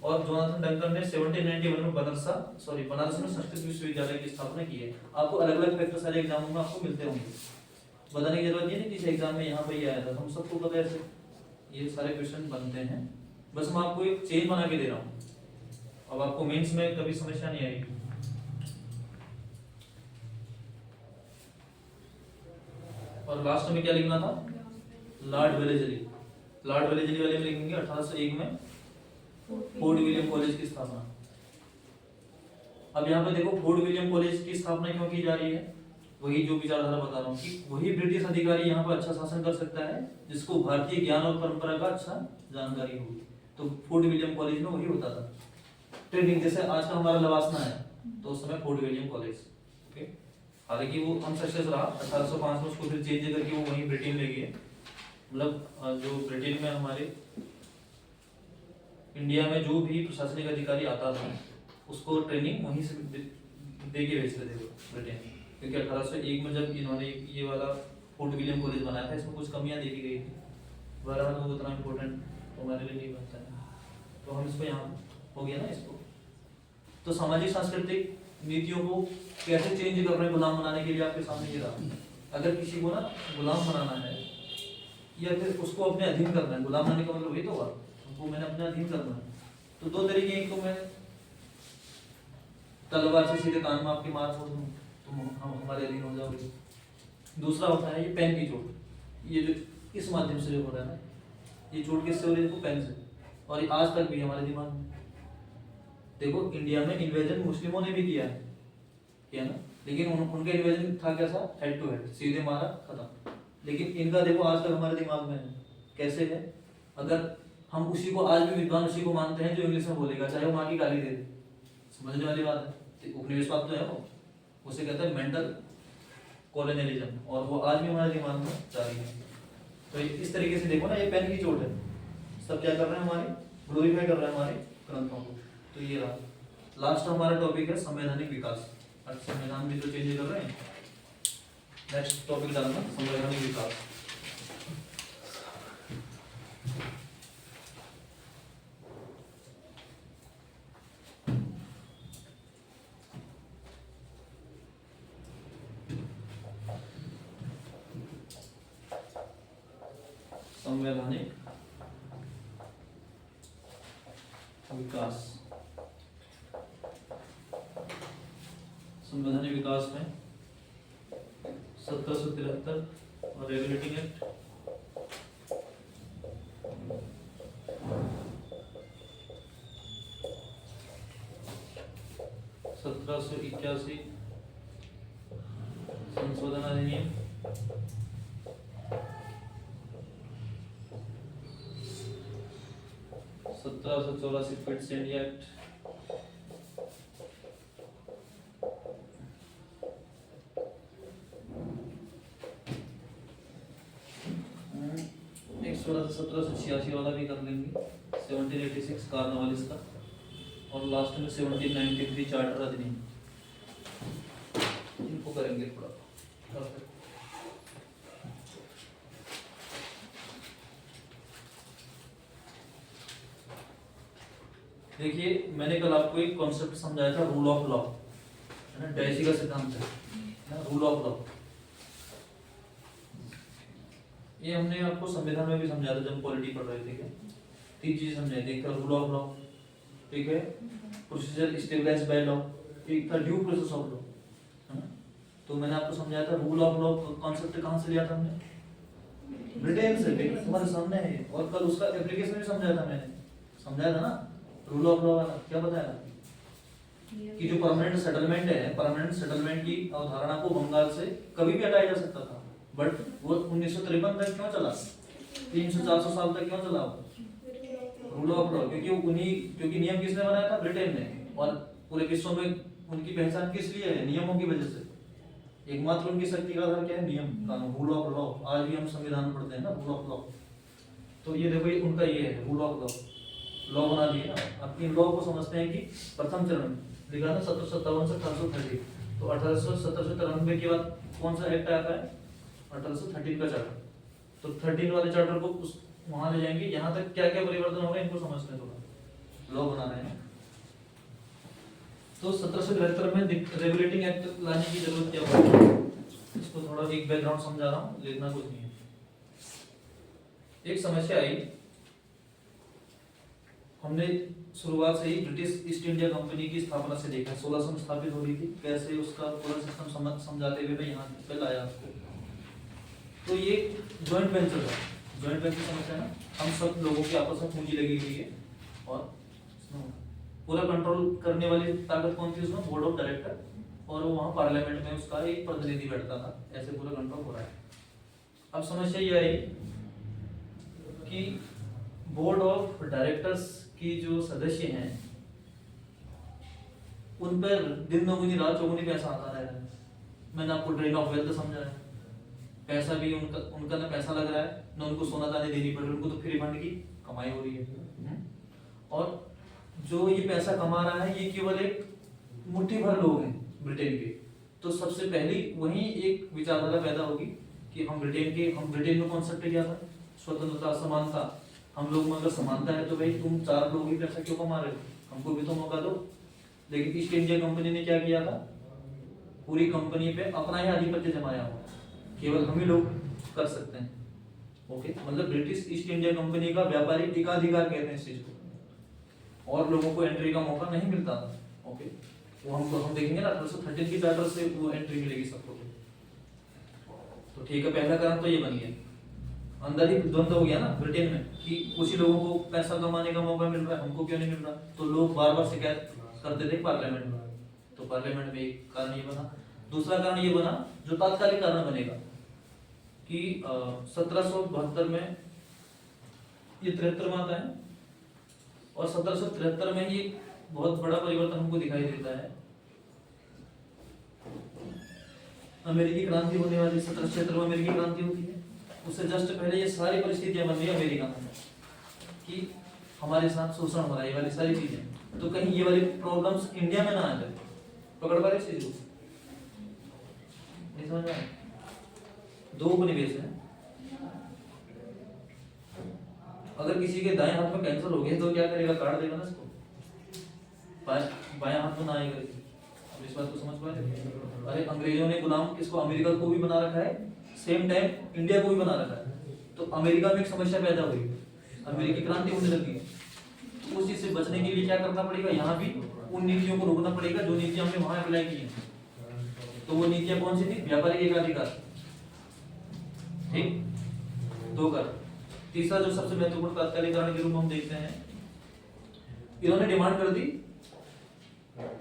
और जोनाथन डंकन ने 1791 में बनारस में संस्कृत विश्वविद्यालय की स्थापना की है। आपको अलग अलग फैक्टर सारे एग्जामों में आपको मिलते होंगे, बताने की जरूरत नहीं है किस एग्जाम में यहाँ पर ये आया था, हम सबको पता है, ये सारे क्वेश्चन बनते हैं, बस मैं आपको एक चेन बना के दे रहा हूँ। अब आपको मेंस में कभी समस्या नहीं आएगी। और लास्ट में क्या लिखना था? लॉर्ड वेलेस्ली, लॉर्ड वेलेस्ली वाले में लिखेंगे 1801 में फोर्ट विलियम कॉलेज की स्थापना। अब यहाँ पे देखो, फोर्ट विलियम कॉलेज की स्थापना क्यों की जा रही है? वही जो विचारधारा बता रहा हूँ कि वही ब्रिटिश अधिकारी यहाँ पर अच्छा शासन कर सकता है जिसको भारतीय ज्ञान और परंपरा का अच्छा जानकारी होगी। तो फोर्ट विलियम कॉलेज में वही होता था ट्रेनिंग, जैसे आज का हमारा लवासना है, तो उस समय फोर्ट विलियम कॉलेज। ओके, हालांकि वो अनसक्सेस रहा, 1805 में उसको फिर चेंज करके वो वहीं ब्रिटेन ले गए। मतलब जो ब्रिटेन में हमारे इंडिया में जो भी प्रशासनिक अधिकारी आता था उसको ट्रेनिंग वहीं से दे के भेजते थे ब्रिटेन, क्योंकि 1801 में जब इन्होंने ये वाला फोर्ट विलियम कॉलेज बनाया था, इसमें कुछ कमियां देखी गई थी, बहरहाल वो उतना इम्पोर्टेंट तो हमारे लिए नहीं बनता है, तो हम इसको यहाँ हो गया ना इसको। तो सामाजिक सांस्कृतिक नीतियों को कैसे चेंज कर रहे हैं गुलाम बनाने के लिए, आपके सामने ये रहा। अगर किसी को ना गुलाम बनाना है या फिर उसको अपने अधीन करना है, गुलाम बनाने का मतलब वही तो हुआ, उनको मैंने अपने अधीन करना है, तो दो तरीके, एक तो मैं तलवार से सीधे कान में आपके मार छोड़ दूं, तुम हम हमारे अधीन हो जाओगे। दूसरा होता है ये पेन की चोट, ये जो इस माध्यम से जो हो रहा है ना, ये चोट किससे हो रही है? पेन से, और ये आज तक भी हमारे दिमाग में। देखो, इंडिया में इन्वेजन मुस्लिमों ने भी किया है ना, लेकिन उनका इन्वेजन था कैसा? हेड टू हेड, सीधे मारा खत्म। लेकिन इनका देखो आज तक हमारे दिमाग में है, कैसे है? अगर हम उसी को आज भी विद्वान उसी को मानते हैं जो इंग्लिश में बोलेगा, चाहे वो माँ की गाली दे दे, समझने वाली बात है। उपनिवेशवाद तो है वो, उसे कहते हैं मेंटल कॉलोनियलिज्म, और वो आज भी हमारे दिमाग में जारी है। तो इस तरीके से देखो ना, ये पेन की चोट है, सब क्या कर रहे हैं? हमारे ग्लोरीफाई कर रहे हैं हमारे ग्रंथों को। तो ये रहा लास्ट हमारा टॉपिक है संवैधानिक विकास। संविधान में जो चेंज कर रहे हैं, नेक्स्ट टॉपिक डालना संवैधानिक विकास। संवैधानिक विकास। संवैधानिक विकास में 1773 और रेगुलेटिंग एक्ट, 1781 संशोधन अधिनियम, 1784 फिट्स इंडिया एक्ट, इस वाला 1786 वाला भी कर लेंगे, 1786 कार्नवालिस का, और लास्ट में 1793 चार्टर अधिनियम, इनको करेंगे थोड़ा perfect। देखिए मैंने कल आपको एक कॉन्सेप्ट समझाया था, रूल ऑफ लॉ, है ना, डैसी का सिद्धांत है, रूल ऑफ लॉ। ये हमने आपको संविधान में भी समझाया था जब पॉलिटी पढ़ रहे थे। क्या 3 चीजें समझाई थी, एक था रूल ऑफ लॉ, ठीक है, प्रोसीजर स्टेबलाइज्ड बाय लॉ, एक था ड्यू प्रोसेस ऑफ लॉ, है ना। तो मैंने आपको समझाया था रूल ऑफ लॉ कॉन्सेप्ट कहाँ से लिया था हमने, ब्रिटेन से, तुम्हारे सामने है। और कल उसका एप्लीकेशन भी समझाया था मैंने, समझाया था ना रूल ऑफ लॉ वाला। क्या बताया कि जो परमानेंट सेटलमेंट है, परमानेंट सेटलमेंट की अवधारणा को बंगाल से कभी भी हटाया जा सकता था, बट वो 1953 तक क्यों चला, 300-400 साल तक क्यों चला रूल ऑफ लॉ? क्योंकि नियम किसने बनाया था, ब्रिटेन ने। और पूरे विश्व में उनकी पहचान किस लिए है, नियमों की वजह से। एकमात्र उनकी शक्ति का आधार क्या है, नियम, कानून, रूल ऑफ लॉ। आज भी हम संविधान में पढ़ते हैं ना रूल ऑफ लॉ। तो ये देखो, ये उनका ये है रूल ऑफ लॉ बना दिए ना। अब इन लॉ को समझते हैं कि प्रथम चरण में लिखा था 1757 से 1830, तो 1870 से 93 के बाद कौन सा एक्ट आता है, 1813 का चार्टर। तो 13 वाले चार्टर को उस वहां ले जाएंगे, यहाँ तक क्या क्या परिवर्तन हो रहे हैं इनको समझते हैं, थोड़ा लॉ बना रहे हैं। तो 1773 में रेगुलेटिंग एक्ट लाने की जरूरत क्या पड़ी, इसको थोड़ा एक बैकग्राउंड समझा रहा हूँ, लिखना कुछ नहीं है। एक समस्या आई, हमने शुरुआत से ही ब्रिटिश ईस्ट इंडिया कंपनी की स्थापना से देखा, 1600 में स्थापित हो रही थी, कैसे उसका पूरा सिस्टम समझाते हुए मैं यहाँ पे लाया आपको। तो ये जॉइंट वेंचर था, जॉइंट वेंचर समझते हैं ना, हम सब लोगों की आपस में पूंजी लगी हुई है, और पूरा कंट्रोल करने वाली ताकत कौन थी उसमें, बोर्ड ऑफ डायरेक्टर, और वो वहाँ पार्लियामेंट में उसका एक प्रतिनिधि बैठता था, ऐसे पूरा कंट्रोल हो रहा है। अब समस्या ये आई कि बोर्ड ऑफ डायरेक्टर्स की जो सदस्य हैं उन पर दिन दोगुनी रात चौगुनी पैसा आता रहा है। मैंने आपको ड्रेन ऑफ वेल्थ समझाया, पैसा भी उनका ना पैसा लग रहा है, ना उनको सोना चांदी देनी पड़ रही है, उनको तो फ्री फंड की कमाई हो रही है। और जो ये पैसा कमा रहा है ये केवल एक मुट्ठी भर लोग हैं ब्रिटेन के। तो सबसे पहली वही एक विचारधारा पैदा होगी कि हम ब्रिटेन में कॉन्सेप्ट क्या था, स्वतंत्रता, समानता। हम लोग में अगर समानता है तो भाई तुम 4 लोग ही पैसा क्यों कमा रहे हो, हमको भी तो मौका दो। लेकिन ईस्ट इंडिया कंपनी ने क्या किया था, पूरी कंपनी पे अपना ही आधिपत्य जमाया हुआ, केवल हम ही लोग कर सकते हैं। ओके, मतलब ब्रिटिश ईस्ट इंडिया कंपनी का व्यापारिक एकाधिकार कहते हैं इस चीज को, और लोगों को एंट्री का मौका नहीं मिलता था। ओके, वो हम देखेंगे ना 1813 की चार्टर से वो एंट्री मिलेगी सबको। तो ठीक है, पहला कारण तो ये बन गया, अंदर ही द्वंद्व हो गया ना ब्रिटेन में कि कुछ ही लोगों को पैसा कमाने का मौका मिल रहा है, हमको क्यों नहीं मिल रहा। तो लोग बार बार शिकायत करते थे पार्लियामेंट में, तो पार्लियामेंट में एक कारण ये बना। दूसरा कारण ये बना जो तात्कालिक कारण बनेगा कि 1772 में ये 73 में आता है, और 1773 में ही बहुत बड़ा परिवर्तन हमको दिखाई देता है। अमेरिकी क्रांति होने वाली 1776 में अमेरिकी क्रांति होती है, उससे जस्ट पहले ये सारी परिस्थितियां बन रही है अमेरिका में कि हमारे साथ शोषण हो रहा है, ये वाली सारी चीजें। तो कहीं ये वाली प्रॉब्लम्स इंडिया में ना आ जाए, पकड़ पा रहे इस चीज को, नहीं समझ में आया? 2 उपनिवेश है, अगर किसी के दाएं हाथ में कैंसर हो गया तो क्या करेगा, काट देगा ना इसको, बाएं हाथ में ना आएगा। अब इस बात को समझ पा रहे? अरे अंग्रेजों ने गुलाम किसको, अमेरिका को भी बना रखा है, सेम टाइम इंडिया को भी बना रखा है। तो अमेरिका में एक समस्या पैदा हुई, अमेरिकी क्रांति होने लगी है। तो उस चीज से बचने के लिए क्या करना पड़ेगा, यहाँ भी उन नीतियों को रोकना पड़ेगा जो नीतियां हमने वहां अप्लाई की हैं। तो वो नीतियां कौन सी थी, व्यापारिक एकाधिकार, ठीक, 2 कारण। तीसरा जो सबसे महत्वपूर्ण तात्कालिक कारण के रूप में हम देखते हैं, इन्होंने डिमांड कर दी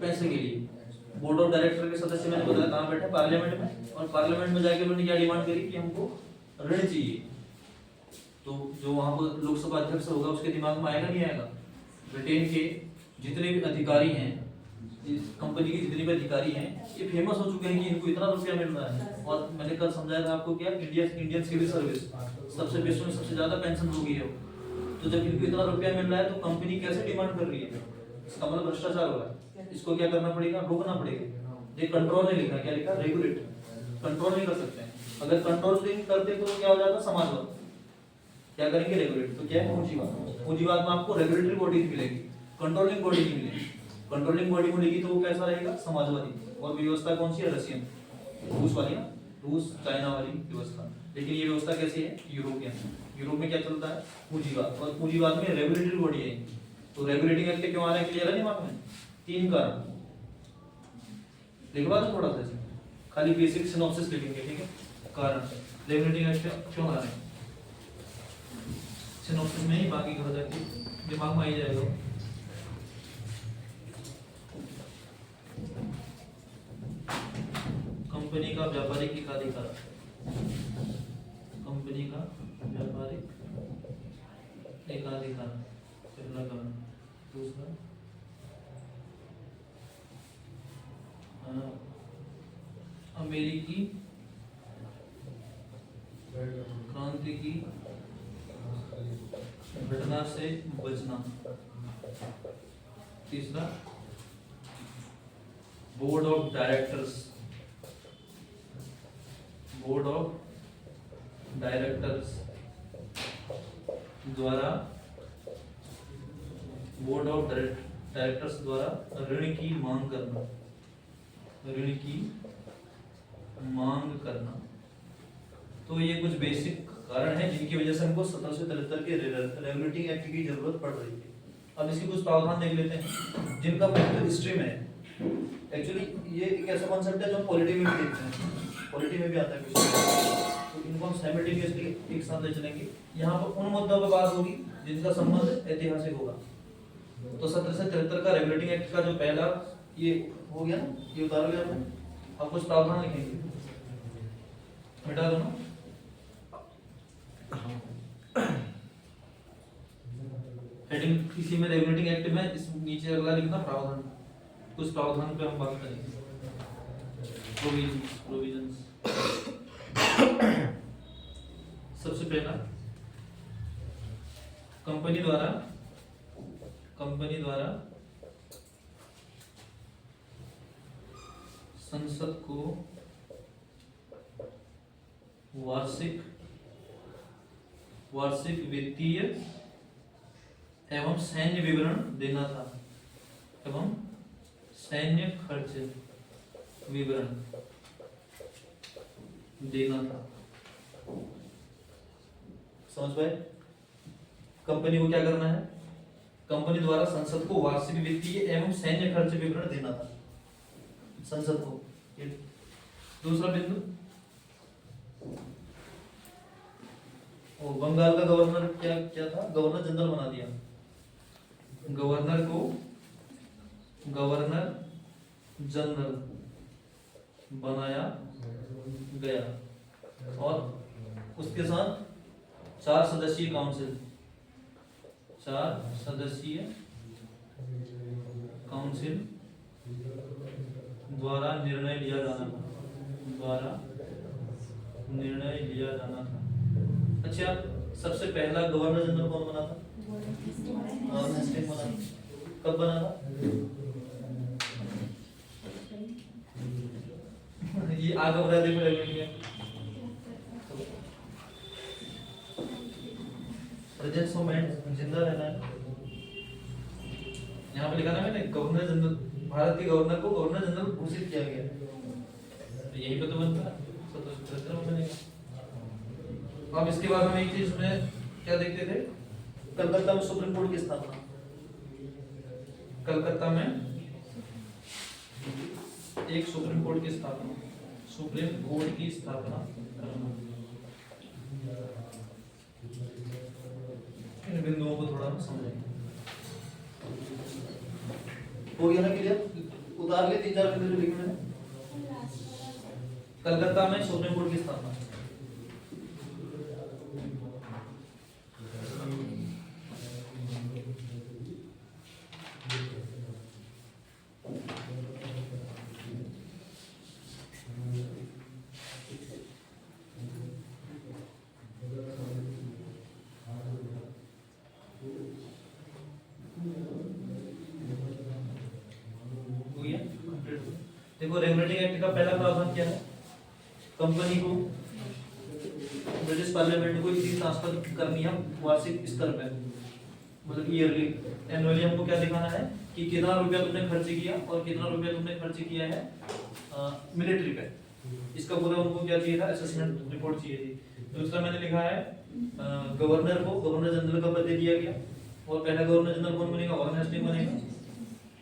पैसे के लिए। बोर्ड ऑफ डायरेक्टर के सदस्य मैंने बताया कहाँ बैठे, पार्लियामेंट में, और पार्लियामेंट में जाके उन्होंने क्या डिमांड करी कि हमको ऋण चाहिए। तो जो वहां पर लोकसभा अध्यक्ष होगा उसके दिमाग में आएगा नहीं आएगा, ब्रिटेन के जितने भी अधिकारी हैं इस कंपनी के जितने भी अधिकारी हैं ये फेमस हो चुके हैं कि इनको इतना रुपया मिल रहा है। और मैंने कल समझाया था आपको क्या, इंडियन सिविल सर्विस सबसे विश्व में सबसे ज्यादा पेंशन होगी है। तो जब इनको इतना रुपया मिल रहा है तो कंपनी कैसे डिमांड कर रही है, इसका मतलब भ्रष्टाचार हो रहा है। इसको क्या करना पड़ेगा, रोकना पड़ेगा। ये कंट्रोल नहीं लिखा, क्या लिखा, रेगुलेट। कंट्रोल नहीं कर सकते हैं, अगर कंट्रोल नहीं करते तो क्या हो जाता, समाजवाद। क्या करेंगे, रेगुलेट। तो क्या है, पूंजीवाद। पूंजीवाद में आपको रेगुलेटरी बॉडी मिलेगी, कंट्रोलिंग बॉडी नहीं मिलेगी। कंट्रोलिंग बॉडी मिलेगी तो वो कैसा रहेगा, समाजवादी। और व्यवस्था कौन सी है, रशियन, रूस वाली ना, रूस चाइना वाली व्यवस्था। लेकिन ये व्यवस्था कैसी है, यूरोपियन। यूरोप में क्या चलता है, पूंजीवाद। और पूंजीवाद में रेगुलेटरी बॉडी है। तो रेगुलेटिंग एक्ट क्यों आ रहा है, क्लियर है दिमाग में? 3 कारण लिखवा दो थोड़ा सा, खाली बेसिक सिनॉप्सिस लिखेंगे, ठीक है। कारण रेगुलेटिंग एक्ट क्यों आ रहे हैं, सिनॉप्सिस में ही, बाकी घर जाके दिमाग में आ ही जाएगा। कंपनी का व्यापारिक एकाधिकार, कंपनी का व्यापारिक एकाधिकार पहला कारण। दूसरा अमेरिकी क्रांति की घटना से बचना। तीसरा board of directors, board of directors द्वारा, बोर्ड ऑफ डायरेक्टर्स द्वारा ऋण की मांग करना, ऋण की मांग करना। तो ये कुछ बेसिक कारण है जिनकी वजह से हमको 1773 के रेगुलेटिंग एक्ट की जरूरत पड़ रही है। अब इसकी कुछ प्रावधान देख लेते हैं जिनका महत्व हिस्ट्री में है। एक्चुअली ये एक ऐसा कॉन्सेप्ट है जो हम पॉलिटी में भी देखते हैं, पॉलिटी में भी आता है कुछ। तो इनको हम साइमल्टेनियसली एक साथ ले चलेंगे। यहाँ पर उन मुद्दों पर बात होगी जिनका संबंध ऐतिहासिक होगा। तो 1773 का रेगुलेटिंग एक्ट का जो पहला ये हो गया ना, ये उतार गया आपने। अब कुछ प्रावधान लिखेंगे, मिटा दो ना। हेडिंग इसी में रेगुलेटिंग एक्ट में, इस नीचे अगला लिखना प्रावधान। कुछ प्रावधान पे हम बात करेंगे, प्रोविजंस। सबसे पहला, कंपनी द्वारा संसद को वार्षिक वित्तीय एवं सैन्य विवरण देना था, एवं सैन्य खर्च विवरण देना था। समझ पाए? कंपनी को क्या करना है, कंपनी द्वारा संसद को वार्षिक वित्तीय एवं सैन्य खर्च विवरण देना था संसद को। दूसरा बिंदु, बंगाल का गवर्नर क्या था, गवर्नर जनरल बना दिया। गवर्नर को गवर्नर जनरल बनाया गया और उसके साथ 4 सदस्यीय काउंसिल, 4 सदस्यीय काउंसिल द्वारा निर्णय लिया जाना था। अच्छा, सबसे पहला गवर्नर जनरल कौन बना था? कब बना था? ये आगे बढ़ा देखो, प्रेजेंस मोमेंट जिंदा रहना है। यहाँ पे लिखा ना मैंने, गवर्नर जनरल, भारत के गवर्नर को गवर्नर जनरल घोषित किया गया। तो यही पे तो बनता है 1773 में बनेगा। अब इसके बाद हम एक चीज में क्या देखते थे, कलकत्ता में सुप्रीम कोर्ट की स्थापना। कलकत्ता में एक सुप्रीम कोर्ट की स्थापना, सुप्रीम कोर्ट की स्थापना करना। इन बिंदुओं को थोड़ा समझेंगे। हो गया ना क्लियर? उतार ले 3-4 बिंदु जो लिखे हैं। कलकत्ता में सुप्रीम कोर्ट की स्थापना, देखो रेगुलेटिंग एक्ट का पहला प्रावधान क्या है, कंपनी को ब्रिटिश पार्लियामेंट को इतनी ट्रांसफर करनी है वार्षिक स्तर पे, मतलब ईयरली, एनुअली हमको क्या दिखाना है कि कितना रुपया तुमने खर्च किया और कितना रुपया तुमने खर्च किया है मिलिट्री पे। इसका पूरा उनको क्या चाहिए था, असेसमेंट रिपोर्ट चाहिए थी। दूसरा मैंने लिखा है गवर्नर को गवर्नर जनरल का पद दे दिया गया, और पहला गवर्नर जनरल कौन बनेगा, वॉरेन हेस्टिंग्स बनेगा,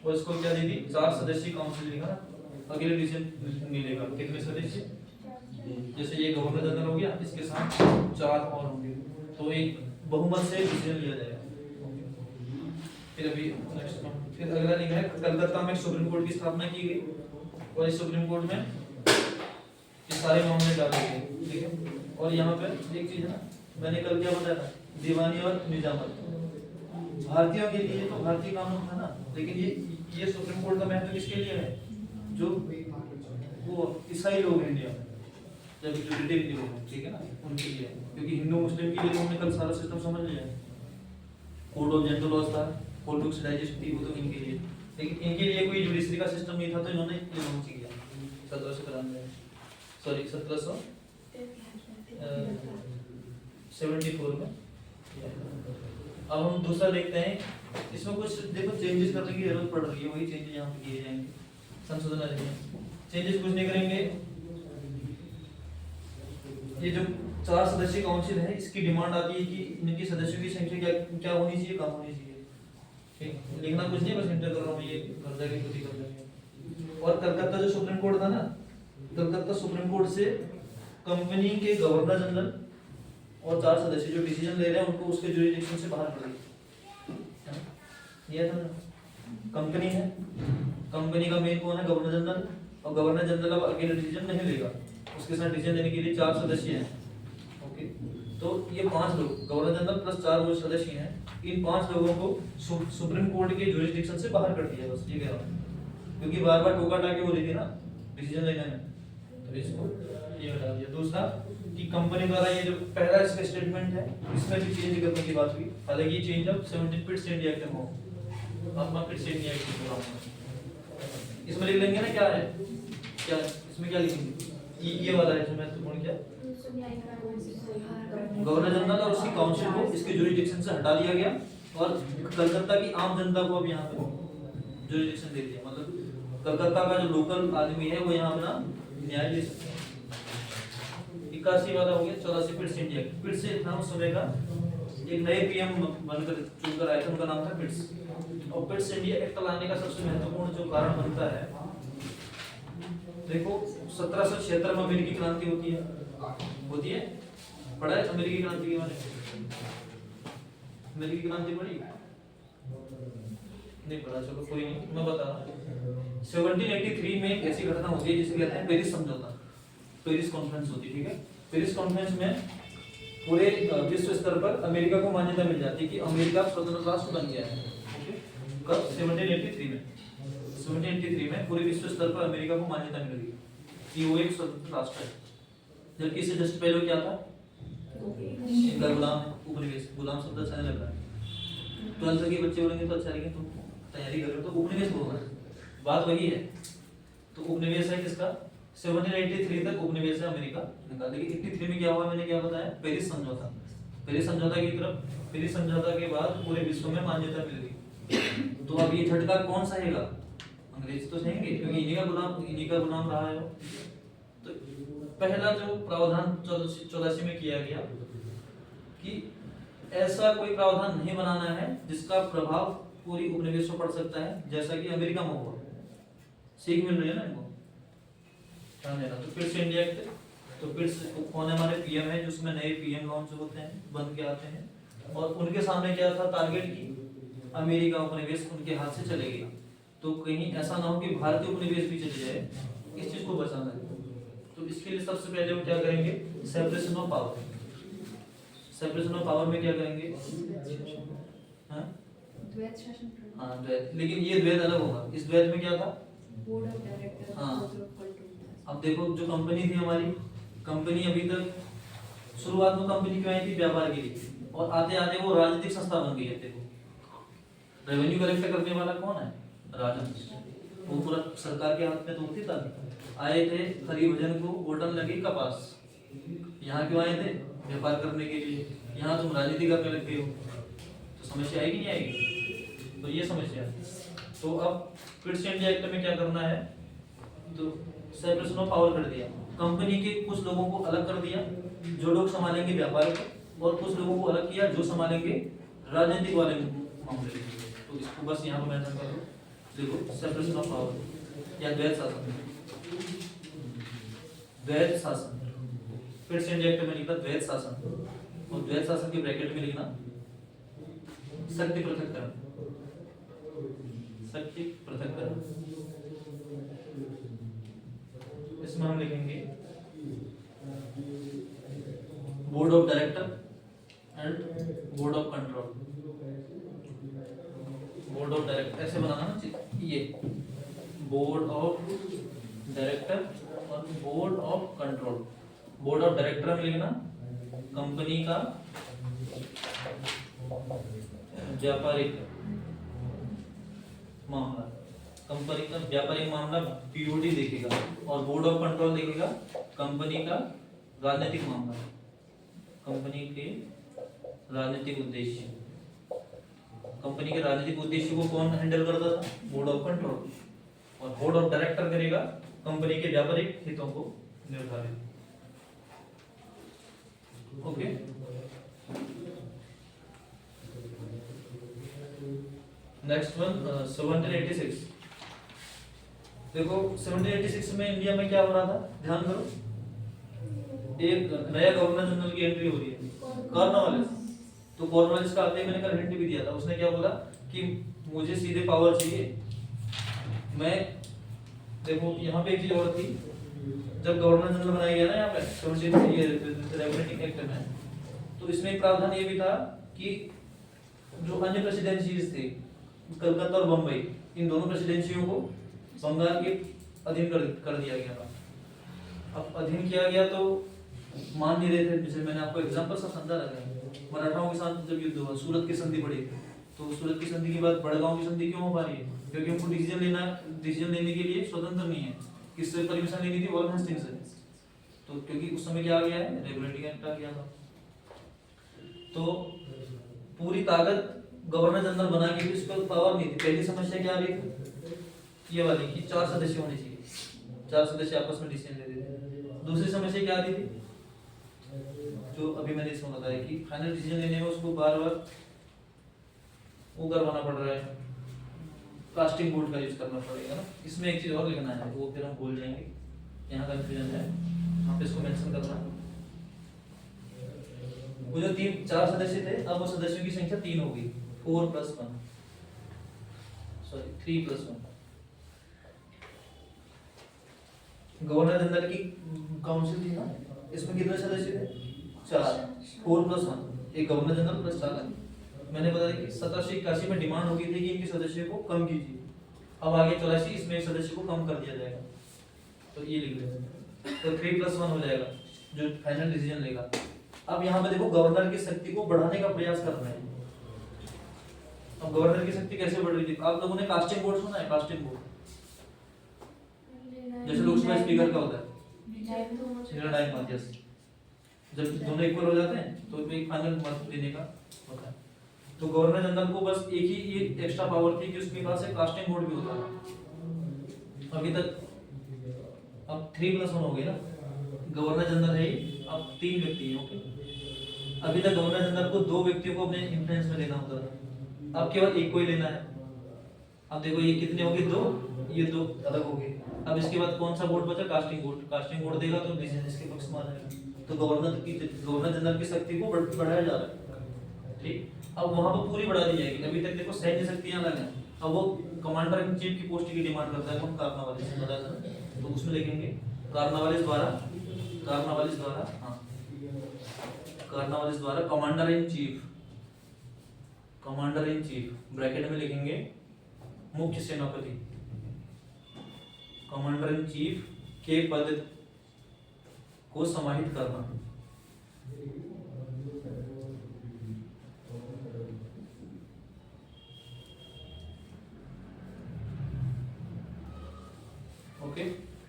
और इसको क्या दे दी, 4 सदस्यीय काउंसिल लिखा, अगले डिसीजन मिलेगा कितने सदस्य, जैसे ये गवर्नर जनरल हो गया, इसके साथ 4 और होंगे, तो एक बहुमत से डिसीजन लिया जाएगा। फिर अभी नेक्स्ट फिर अगला लिखा है कलकत्ता में सुप्रीम कोर्ट की स्थापना की गई, और इस सुप्रीम कोर्ट में ये सारे मामले डाले गए, ठीक है। और यहाँ पे एक चीज है ना, मैंने कल क्या बताया था, दीवानी और निजामत, भारतीयों के लिए तो भारतीय कानून था ना, लेकिन ये सुप्रीम कोर्ट का महत्व किसके लिए है, जो वो ईसाई लोग हैं इंडिया में, जब जो ब्रिटिश के लोग हैं, ठीक है ना, उनके लिए, क्योंकि हिंदू मुस्लिम के लिए तो हमने कल सारा सिस्टम समझ लिया है, कोड ऑफ जेंटल लॉज था, कोड बुक्स डाइजेस्ट थी, वो तो इनके लिए, लेकिन इनके लिए कोई जुडिशरी का सिस्टम नहीं था, तो इन्होंने ये लॉन्च किया 1774 में। अब हम दूसरा देखते हैं, इसमें कुछ देखो चेंजेस करने की जरूरत पड़ रही है, वही चेंजेस यहाँ पे किए जाएंगे, संशोधन आ जाएंगे, चेंजेस कुछ नहीं करेंगे। ये जो 4 सदस्यीय काउंसिल है, इसकी डिमांड आती है कि इनकी सदस्यों की संख्या क्या होनी चाहिए, कम होनी चाहिए, ठीक, लिखना कुछ नहीं, बस इंटर कर रहा हूँ, ये कर जाएंगे, खुद ही कर लेंगे। और कलकत्ता जो सुप्रीम कोर्ट था ना, कलकत्ता सुप्रीम कोर्ट से कंपनी के गवर्नर जनरल और 4 सदस्य जो डिसीजन ले रहे हैं उनको उसके जुरिडिक्शन से बाहर कर दिया, ये था ना, कंपनी है, कंपनी का मेन कौन है, गवर्नर जनरल, और गवर्नर जनरल अब अकेले डिसीजन नहीं लेगा, उसके साथ डिसीजन लेने के लिए 4 सदस्य हैं, ओके। तो ये 5 लोग, गवर्नर जनरल प्लस 4 वो सदस्य हैं, इन 5 लोगों को सुप्रीम कोर्ट के जुरिडिक्शन से बाहर कर दिया, बस ये कह रहा हूँ, क्योंकि बार बार टोका टाके हो रही थी ना डिसीजन लेने में, तो इसको ये हटा दिया। दूसरा कि कंपनी द्वारा ये जो पहला इसका स्टेटमेंट है, इसमें भी चेंज करने की बात हुई, हालांकि ये चेंज अब 17 पिट्स इंडिया एक्ट में हो, अपना पिट्स इंडिया एक्ट में होगा, इसमें लिख लेंगे ना क्या है, क्या इसमें क्या लिखेंगे, ये वाला है जो महत्वपूर्ण, क्या गवर्नर जनरल और उसकी काउंसिल को इसके जुरिडिक्शन से हटा दिया गया, और कलकत्ता की आम जनता को अब यहाँ पे जुरिडिक्शन दे दिया, मतलब कलकत्ता का जो लोकल आदमी है वो यहाँ अपना न्याय ले सकता है। 81 वाला हो गया 84 पिट्स इंडिया, पिट्स था उस समय का एक नए पीएम बनकर चुनकर आए थे, उनका नाम था पिट्स, और पिट्स इंडिया एक्ट लाने का सबसे महत्वपूर्ण जो कारण बनता है, देखो 1776 में अमेरिकी क्रांति होती है, पढ़ा है अमेरिकी क्रांति के बारे में, अमेरिकी क्रांति पढ़ी नहीं पढ़ा, चलो कोई नहीं, मैं बता रहा हूँ। 1783 में एक ऐसी घटना होती है जिसे कहते हैं पेरिस समझौता, पेरिस कॉन्फ्रेंस होती है, ठीक है। पेरिस कॉन्फ्रेंस में पूरे विश्व स्तर पर अमेरिका को मान्यता मिल जाती है कि अमेरिका स्वतंत्र राष्ट्र बन गया है, ओके। कब, 1783 में पूरे विश्व स्तर पर अमेरिका को मान्यता मिल गई कि वो एक स्वतंत्र राष्ट्र है, जबकि इससे जस्ट पहले क्या था, इनका गुलाम है, उपनिवेश, गुलाम शब्द अच्छा लग रहा है, 12th के बच्चे बोलेंगे तो अच्छा, लेकिन तुम तैयारी कर रहे हो तो उपनिवेश बोलना है, बात वही है। तो उपनिवेश है किसका, 1783 तक उपनिवेश है अमेरिका का, लेकिन 83 में क्या हुआ, मैंने क्या बताया, पेरिस समझौता, पेरिस समझौता की तरफ, पेरिस समझौता के बाद पूरे विश्व में मान्यता मिल गई। तो अब ये झटका कौन सहेगा, अंग्रेज तो सहेंगे, क्योंकि इन्हीं का गुलाम रहा है। तो पहला जो प्रावधान 84 में किया गया कि ऐसा कोई प्रावधान नहीं बनाना है जिसका प्रभाव पूरी उपनिवेश पर पड़ सकता है, जैसा कि अमेरिका में हुआ। सीख मिल रही है ना इनको, ध्यान देना। तो पिट्स इंडिया एक्ट, तो पिट्स कौन हमारे पीएम है, जिसमें नए पीएम लॉन्च होते हैं, बन के आते हैं, और उनके सामने क्या था टारगेट की, अमेरिका उपनिवेश उनके हाथ से चले गया, तो कहीं ऐसा ना हो कि भारतीय उपनिवेश भी चले जाए, इस चीज को बचाना है। तो इसके लिए सबसे पहले वो क्या करेंगे, separation of power. Separation of power में क्या करेंगे, द्वैत शासन, हाँ द्वैत, लेकिन ये द्वैत अलग होगा। इस द्वैत में क्या था, बोर्ड ऑफ डायरेक्टर, हाँ। अब देखो जो कंपनी थी हमारी, कंपनी अभी तक शुरुआत में कंपनी क्यों आई थी, व्यापार के लिए, और आते आते वो राजनीतिक संस्था बन गई है। देखो रेवेन्यू कलेक्ट करने वाला कौन है, राजा, वो पूरा सरकार के हाथ में तो होती था। आए थे खरी भजन को होटल लगी कपास, यहाँ क्यों आए थे? व्यापार करने के लिए। यहाँ तुम राजनीति करने लग गए हो, तो समस्या आएगी नहीं आएगी? तो ये समस्या है। तो अब फिट्स इंडिया एक्ट में क्या करना है, तो सेपरेशन ऑफ पावर कर दिया। कंपनी के कुछ लोगों को अलग कर दिया जो लोग संभालेंगे व्यापार को, और कुछ लोगों को अलग किया जो संभालेंगे राजनीतिक वाले मामले। तो इसको बस यहाँ पर मेंशन कर दो, देखो सेपरेशन ऑफ पावर या द्वैत शासन। द्वैत शासन फिर से इंडिया एक्ट में लिखा द्वैत शासन, और द्वैत शासन के ब्रैकेट में लिखना शक्ति पृथक्करण। शक्ति पृथक्करण, इसमें हम लिखेंगे board of director and board of control. Board of director ऐसे बनाना ना, ये बोर्ड ऑफ डायरेक्टर और board of control. Board of director में लिखना कंपनी का व्यापारिक मामला, कंपनी का व्यापारिक मामला बीओडी देखेगा, और बोर्ड ऑफ कंट्रोल देखेगा कंपनी का राजनीतिक मामला, कंपनी के राजनीतिक उद्देश्य। कंपनी के राजनीतिक उद्देश्य को कौन हैंडल करता था? Board of control. और बोर्ड ऑफ डायरेक्टर करेगा कंपनी के व्यापारिक हितों को निर्धारित। Okay, next one 1786। देखो 1786 में इंडिया में क्या हो रहा था, ध्यान करो, एक नया गवर्नर जनरल की एंट्री हो रही है, कॉर्नवालिस। तो कॉर्नवालिस का आते मैंने कल हिंट भी दिया था, उसने क्या बोला कि मुझे सीधे पावर चाहिए। मैं देखो यहाँ पे एक चीज और थी, जब गवर्नर जनरल बनाया गया ना यहाँ पे रेगुलेटिंग एक्ट में, तो इसमें एक प्रावधान ये भी था कि जो अन्य प्रेसिडेंसीज थी कलकत्ता और बम्बई, इन दोनों प्रेसिडेंसियों को बंगाल के अधीन कर दिया गया था। अब अधीन किया गया तो मान नहीं रहे थे। जैसे मैंने आपको एग्जांपल सा समझा रखा है, मराठाओं के साथ जब युद्ध हुआ, सूरत की संधि पड़ी, तो सूरत की संधि के बाद बड़गांव की संधि क्यों हो पा रही है? क्योंकि उनको डिसीजन लेने के लिए स्वतंत्र नहीं है। किससे परमिशन लेनी थी? वॉरेन हेस्टिंग्स से। तो क्योंकि उस समय क्या आ गया है, रेगुलेटिंग एक्ट आ गया था, तो पूरी ताकत गवर्नर जनरल बना के भी उसको पावर नहीं थी। पहली समस्या क्या आ रही थी, ये वाली कि 4 सदस्य होने चाहिए, 4 सदस्य आपस में डिसीजन ले रहे थे। दूसरी समस्या क्या आ रही थी, जो अभी मैंने इसमें बताया कि फाइनल डिसीजन लेने में उसको बार-बार वो करवाना पड़ रहा है, कास्टिंग वोट का यूज करना पड़ेगा ना। इसमें एक चीज और लिखना है, वो फिर हम भूल जाएंगे, यहाँ कंफ्यूजन है, यहाँ पे इसको मेंशन करना है। वो जो 4 सदस्य थे, अब वो सदस्यों की संख्या 3 हो गई, 4 + 1, सॉरी 3 + 1। गवर्नर जनरल की काउंसिल थी ना, इसमें कितने सदस्य थे? 4, 4 + 1, एक गवर्नर जनरल प्लस 4। मैंने बताया कि 1781 में डिमांड हो गई थी कि इनके सदस्य को कम कीजिए। अब आगे 84 इसमें एक सदस्य को कम कर दिया जाएगा, तो ये लिख लेते, तो 3 + 1 हो जाएगा जो फाइनल डिसीजन लेगा। अब यहाँ पे देखो गवर्नर की शक्ति को बढ़ाने का प्रयास कर रहे हैं। अब गवर्नर की शक्ति कैसे बढ़ रही थी? आप लोगों ने कास्टिंग वोट सुना है? कास्टिंग वोट जैसे लोकसभा स्पीकर का होता है, निर्णायक मत, यस। जब दोनों इक्वल हो जाते हैं तो एक फाइनल मत देने का होता है। तो गवर्नर जनरल को बस एक ही एक्स्ट्रा पावर थी कि उसके पास एक कास्टिंग वोट भी होता है। अभी तक अब 3 + 1 हो गए ना, गवर्नर जनरल है, अब 3 व्यक्ति हैं। ओके, अभी तक गवर्नर जनरल को 2 व्यक्तियों को अपने इन्फ्लुएंस में लेना होता था, अब केवल एक को ही लेना है। अब देखो ये कितने हो गए, 2, ये 2 अलग हो गए। अब इसके बाद कौन सा वोट बचा? Casting vote. कास्टिंग वोट देगा तो डिसीजन इसके पक्ष में आ जाएगा। तो गवर्नर जनरल की शक्ति को बढ़ाया जा रहा है, ठीक। अब वहां पर पूरी बढ़ा दी जाएगी। अभी तक देखो सैन्य शक्तियां अलग हैं, अब वो कमांडर इन चीफ की पोस्ट की डिमांड करता है, कौन? कार्नवालिस, बताया था। तो उसमें लिखेंगे कार्नवालिस द्वारा कमांडर इन चीफ ब्रैकेट में लिखेंगे मुख्य सेनापति, कमांडर इन चीफ के पद को समाहित करना। ओके,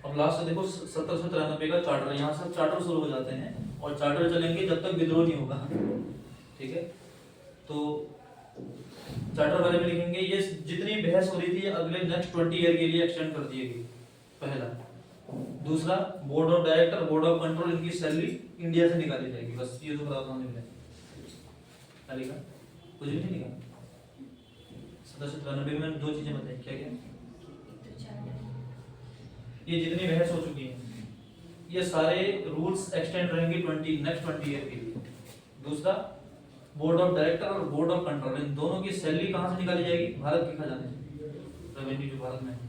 अब लास्ट देखो 1793 का चार्टर, यहाँ से चार्टर शुरू हो जाते हैं और चार्टर चलेंगे जब तक विद्रोह नहीं होगा, ठीक है। तो चार्टर बारे में लिखेंगे, ये जितनी बहस हो रही थी अगले नेक्स्ट 20 ईयर के लिए एक्सटेंड कर दी गई, पहला। दूसरा, board of director, board of control, इनकी सैलरी इंडिया से निकाली जाएगी, बस ये तो प्रावधान है। लिखा कुछ भी नहीं लिखा। 1793 में 2 चीजें बताई, क्या क्या? ये जितनी बहस हो चुकी है ये सारे रूल्स एक्सटेंड रहेंगे नेक्स्ट 20 ईयर के लिए। दूसरा, बोर्ड ऑफ डायरेक्टर और बोर्ड ऑफ कंट्रोल, इन दोनों की सैलरी कहां से निकाली जाएगी? भारत के खजाने से, रेवेन्यू जो भारत में है।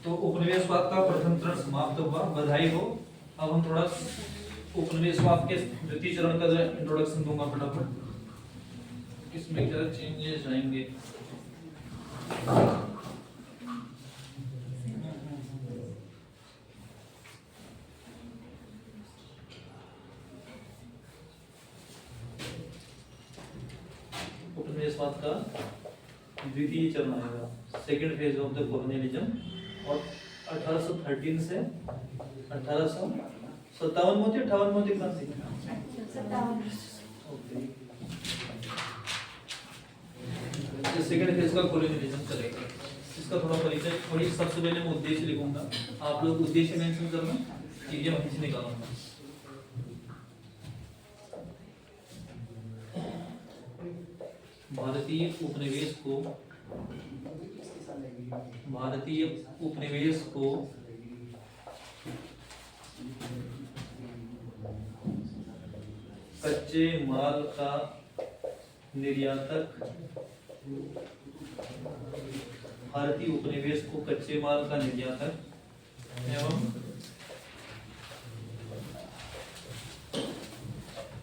तो उपनिवेशवाद का प्रथम चरण समाप्त हुआ, बधाई हो। अब हम थोड़ा उपनिवेशवाद के द्वितीय चरण का इंट्रोडक्शन दूंगा फटाफट। इसमें क्या चेंजेस आएंगे? उपनिवेशवाद का द्वितीय चरण आएगा, second phase of the colonialism, और 1813 से 1857 में होती है, 58 में होती क्रांति। सेकेंड फेज का कॉलोनियलिज्म चलेगा। इसका थोड़ा परिचय, वही सबसे पहले मैं उद्देश्य लिखूंगा, आप लोग उद्देश्य मेंशन करना, चीजें वहीं से निकालूंगा। भारतीय उपनिवेश को कच्चे माल का निर्यातक, भारतीय उपनिवेश को कच्चे माल का निर्यातक एवं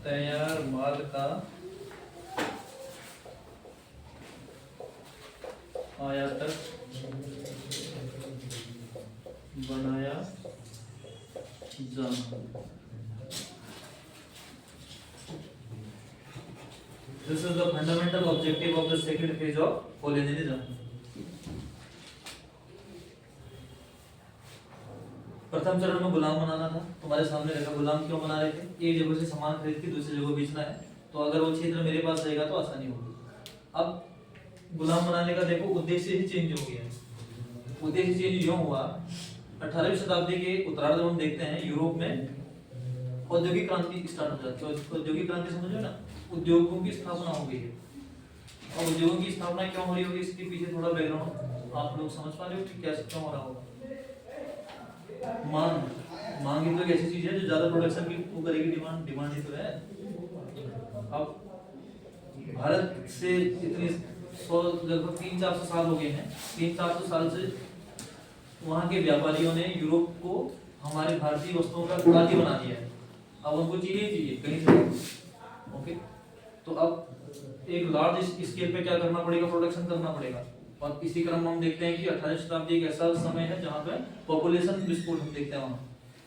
तैयार माल का आयातक बनाया जाना। This is the fundamental objective of the second phase of colonialism. प्रथम चरण में गुलाम बनाना था, तुम्हारे सामने रखा। गुलाम क्यों बना रहे थे? एक जगह से सामान खरीद के दूसरी जगह बेचना है, तो अगर वो क्षेत्र मेरे पास रहेगा तो आसानी होगी। अब गुलाम बनाने का देखो उद्देश्य ही चेंज हो गया है। उद्देश्य चेंज क्यों हुआ? 18वीं शताब्दी के उत्तरार्ध में हम देखते हैं यूरोप में औद्योगिक क्रांति स्टार्ट हो जाती है। औद्योगिक क्रांति समझो ना, उद्योगों की स्थापना हो गई है। और उद्योगों की स्थापना क्यों हो रही होगी, इसके पीछे थोड़ा बैकग्राउंड आप लोग समझ पा रहे हो कि क्या क्यों हो रहा होगा? मांग ही तो एक ऐसी चीज है जो ज्यादा प्रोडक्शन की वो करेगी, डिमांड ही तो है। अब भारत से इतनी लगभग 300-400 साल हो गए हैं, 300-400 साल से वहाँ के व्यापारियों ने यूरोप को हमारे भारतीय वस्तुओं का खाद्य बना दिया है। अब उनको चाहिए कहीं से, ओके। तो अब एक लार्ज स्केल पे क्या करना पड़ेगा? प्रोडक्शन करना पड़ेगा। और इसी क्रम में हम देखते हैं कि 18वीं शताब्दी एक ऐसा समय है जहाँ पे पॉपुलेशन विस्फोट हम देखते हैं। वहाँ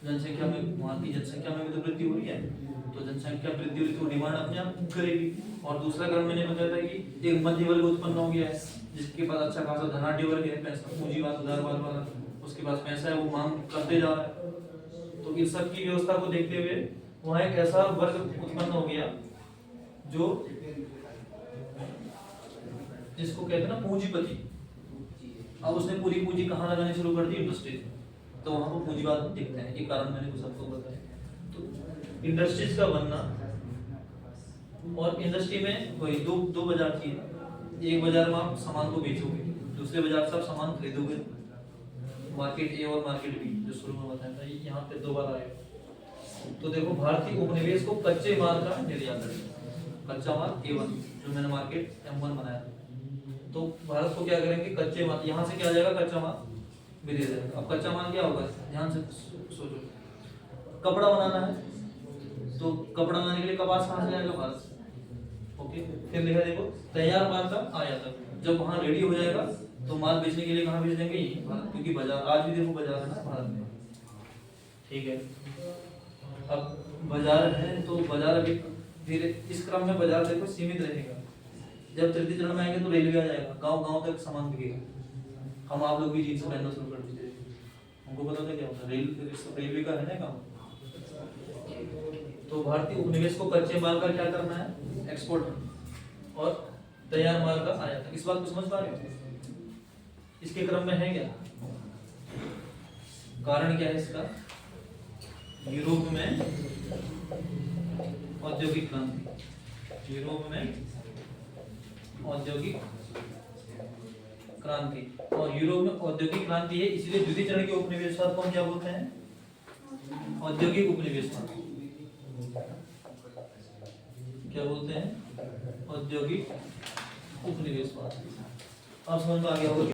जनसंख्या में, वहाँ की जनसंख्या में भी तो वृद्धि हो रही है, तो जनसंख्या वृद्धि हो रही तो डिमांड अपने आप करेगी। और दूसरा क्रम मैंने बताया था कि एक मध्य वर्ग उत्पन्न हो गया है, जिसके पास अच्छा खासा धनाढ्य वर्ग है, पैसा पूंजीवाद उदारवाद वाला, उसके पास पैसा है, वो मांग करते जा रहा है। तो इस सब की व्यवस्था को देखते हुए वहाँ एक ऐसा वर्ग उत्पन्न हो गया जो जिसको कहते हैं ना पूंजीपति। अब उसने पूरी पूंजी कहाँ लगानी शुरू कर दी? इंडस्ट्रीज। तो वहाँ पर पूंजीवाद दिखते हैं, ये कारण मैंने कुछ आपको बताया। तो इंडस्ट्रीज का बनना, और इंडस्ट्री में वही दो बाजार थी। एक बाजार में आप सामान को बेचोगे, दूसरे बाजार से आप सामान खरीदोगे। मार्केट ए और मार्केट बी, जो शुरू में बताया था, यहाँ पे दो बार आएगा। तो देखो भारतीय उपनिवेश को कच्चे माल का निर्यातक, कच्चा माल A1 जो मैंने मार्केट M1 बनाया था, तो भारत को क्या करेंगे, कच्चे माल, यहाँ से क्या आ जाएगा, कच्चा माल विदेश जाएगा। अब कच्चा माल क्या होगा, ध्यान से सोचो, कपड़ा बनाना है तो कपड़ा बनाने के लिए कपास कहाँ से आएगा, भारत से। ओके, फिर लिखा देखो तैयार माल का आयात, जब वहाँ रेडी हो जाएगा तो माल बेचने के लिए कहाँ भेज देंगे, यही भारत, क्योंकि बाजार आज भी देखो बाजार है ना भारत में। ठीक है, अब बाजार है तो बाजार अभी धीरे इस क्रम में बाजार देखो सीमित रहेगा। जब तृतीय चरण में आएंगे तो रेलवे आ जाएगा, गांव गांव तक सामान बिकेगा। हम आप लोग भी जीन्स पहनना शुरू कर दीजिए, हमको पता था क्या होता है, रेलवे का है ना काम। तो भारतीय उपनिवेश को कच्चे माल का क्या करना है, एक्सपोर्ट, और तैयार माल का आयात। इस बात को समझ पा रहे हो, इसके क्रम में है क्या, कारण क्या है इसका, यूरोप में औद्योगिक क्रांति, यूरोप में औद्योगिक क्रांति, और यूरोप में औद्योगिक क्रांति है, इसलिए द्वितीय चरण के उपनिवेशवाद को हम क्या बोलते हैं, औद्योगिक उपनिवेशवाद। क्या बोलते हैं, औद्योगिक उपनिवेशवाद। अब समझ में आ गया होगा।